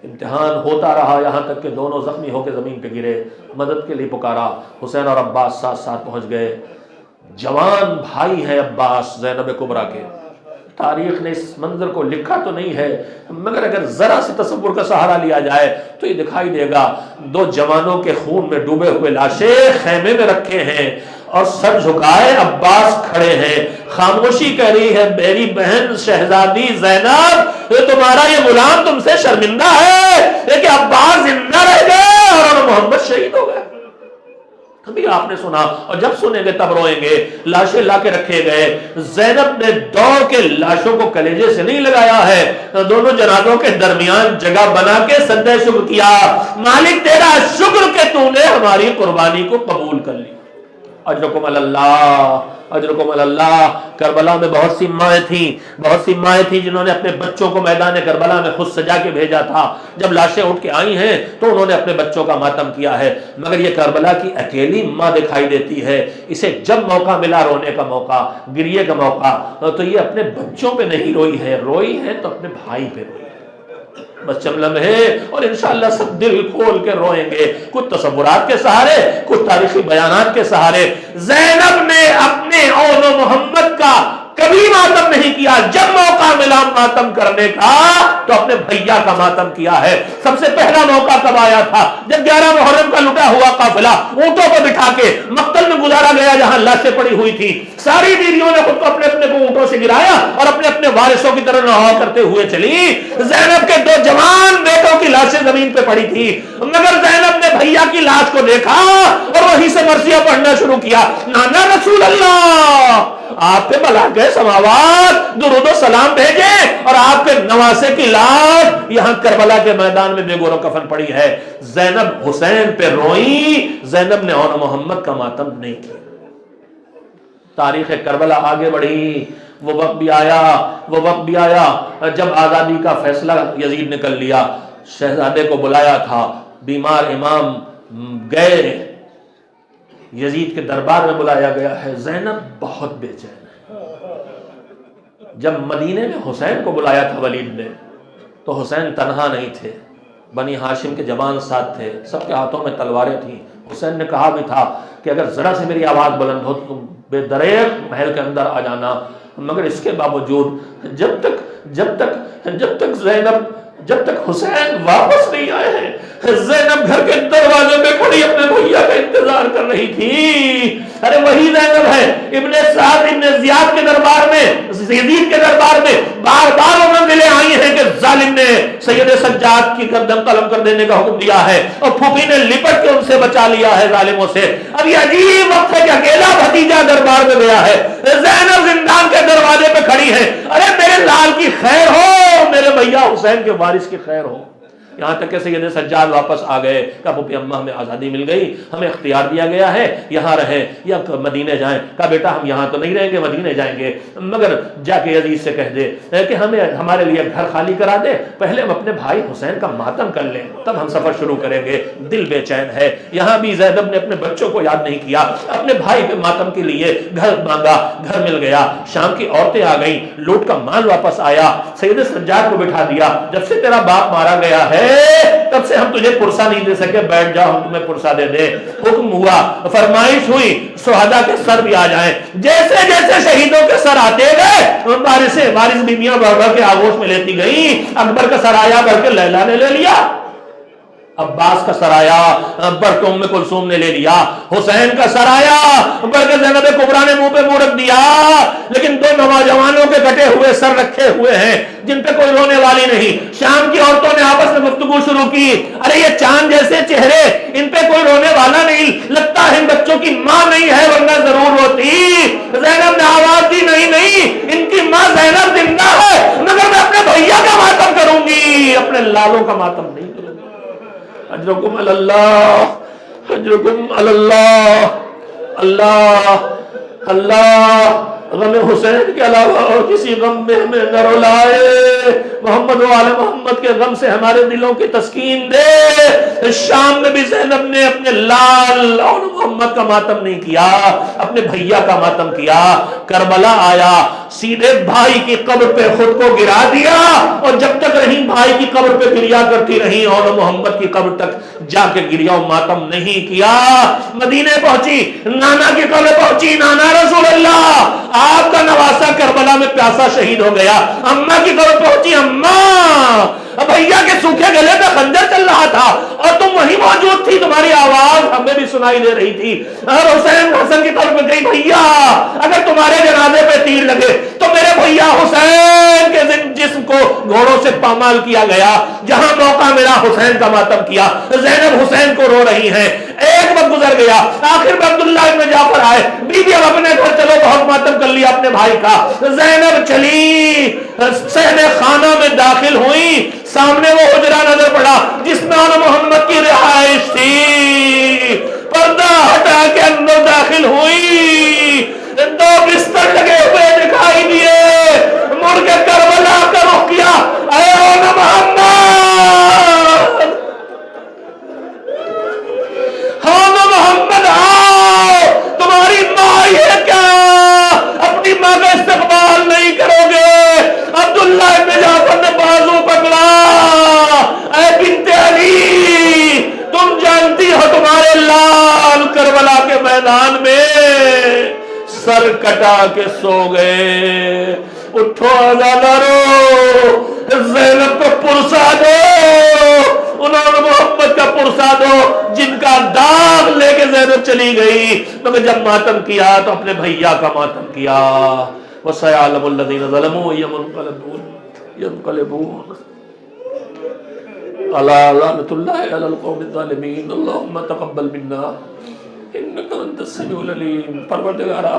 امتحان ہوتا رہا یہاں تک کہ دونوں زخمی ہو کے زمین پہ گرے، مدد کے لیے پکارا، حسین اور عباس ساتھ ساتھ پہنچ گئے۔ جوان بھائی ہیں عباس زینب کبریٰ کے، تاریخ نے اس منظر کو لکھا تو نہیں ہے مگر اگر ذرا سے تصور کا سہارا لیا جائے تو یہ دکھائی دے گا، دو جوانوں کے خون میں ڈوبے ہوئے لاشیں خیمے میں رکھے ہیں اور سر جھکائے عباس کھڑے ہیں، خاموشی کہہ رہی ہے میری بہن شہزادی زینب یہ تمہارا یہ غلام تم سے شرمندہ ہے کہ عباس زندہ رہ گئے اور محمد شہید ہو گئے۔ کبھی آپ نے سنا، اور جب سنیں گے تب روئیں گے۔ لاشیں لا کے رکھے گئے، زینب نے دوڑ کے لاشوں کو کلیجے سے نہیں لگایا ہے، دونوں جنازوں کے درمیان جگہ بنا کے سجدہ شکر کیا، مالک تیرا شکر کہ تو نے ہماری قربانی کو قبول کر لی۔ اجرکم اللہ، اجرکم اللہ۔ کربلا میں بہت سی مائیں تھیں جنہوں نے اپنے بچوں کو میدان کربلا میں خود سجا کے بھیجا تھا۔ جب لاشیں اٹھ کے آئی ہیں تو انہوں نے اپنے بچوں کا ماتم کیا ہے، مگر یہ کربلا کی اکیلی ماں دکھائی دیتی ہے۔ اسے جب موقع ملا رونے کا موقع، گریے کا موقع، تو یہ اپنے بچوں پہ نہیں روئی ہے، روئی ہے تو اپنے بھائی پہ روئی ہے۔ بس چند لمحے اور انشاءاللہ سب دل کھول کے روئیں گے، کچھ تصورات کے سہارے، کچھ تاریخی بیانات کے سہارے۔ زینب نے اپنے اول محمد کا کبھی ماتم نہیں کیا، جب موقع ملا ماتم کرنے کا تو اپنے بھیا کا ماتم کیا ہے۔ سب سے پہلا موقع کب آیا تھا؟ جب 11 محرم کا لٹا ہوا قافلہ اونٹوں کو بٹھا کے مقتل میں گزارا گیا جہاں لاشیں پڑی ہوئی تھی، ساری بیویوں نے خود کو اپنے اپنے کو اونٹوں سے گرایا اور اپنے اپنے وارثوں کی طرح رہا کرتے ہوئے چلی۔ زینب کے 2 جوان بیٹوں کی لاشیں زمین پہ پڑی تھی، مگر زینب نے بھیا کی لاش کو دیکھا اور وہیں سے مرثیہ پڑھنا شروع کیا، نانا رسول اللہ آپ پہ ملائکہ سماوات درود و سلام بھیجے اور آپ کے نواسے کی لاش یہاں کربلا کے میدان میں بے گور و کفن پڑی ہے۔ زینب حسین پہ روئی، زینب نے اور محمد کا ماتم نہیں کیا۔ تاریخ کربلا آگے بڑھی، وہ وقت بھی آیا جب آزادی کا فیصلہ یزید نے کر لیا، شہزادے کو بلایا تھا، بیمار امام گئے، یزید کے دربار میں بلایا گیا ہے، زینب بہت بے چین ہے۔ جب مدینے میں حسین کو بلایا تھا ولید نے تو حسین تنہا نہیں تھے، بنی ہاشم کے جوان ساتھ تھے، سب کے ہاتھوں میں تلواریں تھیں۔ حسین نے کہا بھی تھا کہ اگر ذرا سے میری آواز بلند ہو تو تم بے دریغ محل کے اندر آ جانا، مگر اس کے باوجود جب تک حسین واپس نہیں آئے ہیں، زینب گھر کے دروازے پہ کھڑی اپنے بھیا کا انتظار کر رہی تھی۔ ارے وہی زینب ہے ابن سعد ابن زیاد کے دربار میں، یزید کے دربار میں بار بار وہ منزلیں آئی ہیں کہ ظالم نے سید سجاد کی گردن قلم کر دینے کا حکم دیا ہے اور پھوپھی نے لپٹ کے ان سے بچا لیا ہے ظالموں سے۔ اب یہ عجیب وقت ہے کہ اکیلا بھتیجا دربار میں گیا ہے، زینب زندان کے دروازے پہ کھڑی ہے، ارے میرے لال کی خیر ہو، میرے بھیا حسین کے وارث کی خیر ہو۔ یہاں تک کہ سید سجاد واپس آ گئے، کہا پھوپھی اماں ہمیں آزادی مل گئی، ہمیں اختیار دیا گیا ہے یہاں رہیں یا مدینے جائیں۔ کہا بیٹا ہم یہاں تو نہیں رہیں گے، مدینے جائیں گے، مگر جا کے عزیز سے کہہ دے کہ ہمارے لیے گھر خالی کرا دے، پہلے ہم اپنے بھائی حسین کا ماتم کر لیں تب ہم سفر شروع کریں گے۔ دل بے چین ہے۔ یہاں بھی زینب نے اپنے بچوں کو یاد نہیں کیا، اپنے بھائی کے ماتم کے لیے گھر مانگا، گھر مل گیا، شام کی عورتیں آ گئیں، لوٹ کا مال واپس آیا، سید سجاد کو بٹھا دیا، جب سے تیرا باپ مارا گیا ہے تب سے ہم تجھے پرسہ نہیں دے سکے، بیٹھ جاؤ ہم تمہیں پرسہ دے دیں۔ حکم ہوا، فرمائش ہوئی شہداء کے سر بھی آ جائیں۔ جیسے جیسے شہیدوں کے سر آتے گئے وارث بیویاں بڑھ بڑھ کے آغوش میں لیتی گئیں۔ اکبر کا سر آیا بڑھ کے لیلا نے لے لیا، عباس کا سرایا بڑھ کے ام کلثوم نے لے لیا، حسین کا سرایا بڑھ کے زینب کبریٰ نے منہ پہ منہ رکھ دیا، لیکن 2 نوجوانوں کے کٹے ہوئے سر رکھے ہوئے ہیں جن پہ کوئی رونے والی نہیں۔ شام کی عورتوں نے آپس میں گفتگو شروع کی، ارے یہ چاند جیسے چہرے، ان پہ کوئی رونے والا نہیں، لگتا ہے ان بچوں کی ماں نہیں ہے ورنہ ضرور ہوتی۔ زینب نے آواز دی، نہیں، ان کی ماں زینب زندہ ہے، مگر میں اپنے بھیا کا ماتم کروں گی، اپنے لالوں کا ماتم نہیں کروں گی۔ اجرکم علی اللہ، اجرکم علی اللہ، اللہ اللہ غم حسین کے علاوہ اور کسی غم میں ہمیں نہ رلائے، محمد و آل محمد کے غم سے ہمارے دلوں کی تسکین دے۔ شام میں بھی زینب نے اپنے لال اور محمد کا ماتم نہیں کیا، اپنے بھیا کا ماتم کیا۔ کربلا آیا، سیدھے بھائی کی قبر پہ خود کو گرا دیا، اور جب تک رہی بھائی کی قبر پہ گریا کرتی رہی، اور محمد کی قبر تک جا کے گریا و ماتم نہیں کیا۔ مدینے پہنچی، نانا کی قبر پہنچی، نانا رسول اللہ آپ کا نواسا کربلا میں پیاسا شہید ہو گیا۔ اماں کی قبر پہنچی، اماں بھیا کے سوکھے گلے پہ خنجر چل رہا تھا اور تم وہیں موجود تھی، تمہاری آواز ہمیں بھی سنائی دے رہی تھی۔ اور حسین حسن کی طرف گئی، بھیا اگر تمہارے جنازے پہ تیر لگے تو میرے بھیا حسین کے جسم کو گھوڑوں سے پامال کیا گیا، جہاں موقع ملا حسین کا ماتم کیا۔ زینب حسین کو رو رہی ہیں، ایک وقت گزر گیا، آخر میں عبداللہ ابن جعفر آئے، بیوی اب اپنے گھر چلو، بہت ماتم کر لیا اپنے بھائی کا۔ زینب چلی، صحن خانہ میں داخل ہوئی، سامنے وہ حجرہ نظر پڑا جس میں آل محمد کی رہائش تھی۔ پردہ ہٹا کے اندر داخل ہوئی، دو بستر لگے ہوئے دکھائی دیے، مڑ کے کربلا کا رخ کیا، اے آل محمد، آل محمد آؤ، تمہاری ماں یہ کیا اپنی ماں کا استقبال نہیں کرو گے؟ عبداللہ ابن جعفر نے بازو پکڑا، اے بنت علی، تم جانتی ہو تمہارے لال کربلا کے میدان میں سر کٹا کے سو گئے، اٹھو ازادارو، زینب کو پرسا دو، انہوں محمد کا پرسا دو جن کا داغ لے کے زینب چلی گئی، مگر جب ماتم کیا تو اپنے بھیا کا ماتم کیا۔ وَسَيَعْلَمُ الَّذِينَ ظَلَمُوا يَنقَلِبُونَ عَلَىٰ لَعْنَةُ اللَّهِ عَلَى الْقَوْمِ الظَّالِمِينَ اللهم تقبل منا انك انت السميع العليم۔ پروردگارا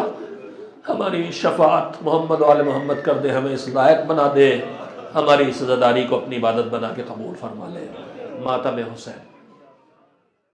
ہماری شفاعت محمد و آل محمد کر دے، ہمیں اس لائق بنا دے، ہماری اس عزاداری کو اپنی عبادت بنا کے قبول فرما لے۔ ماتم حسین۔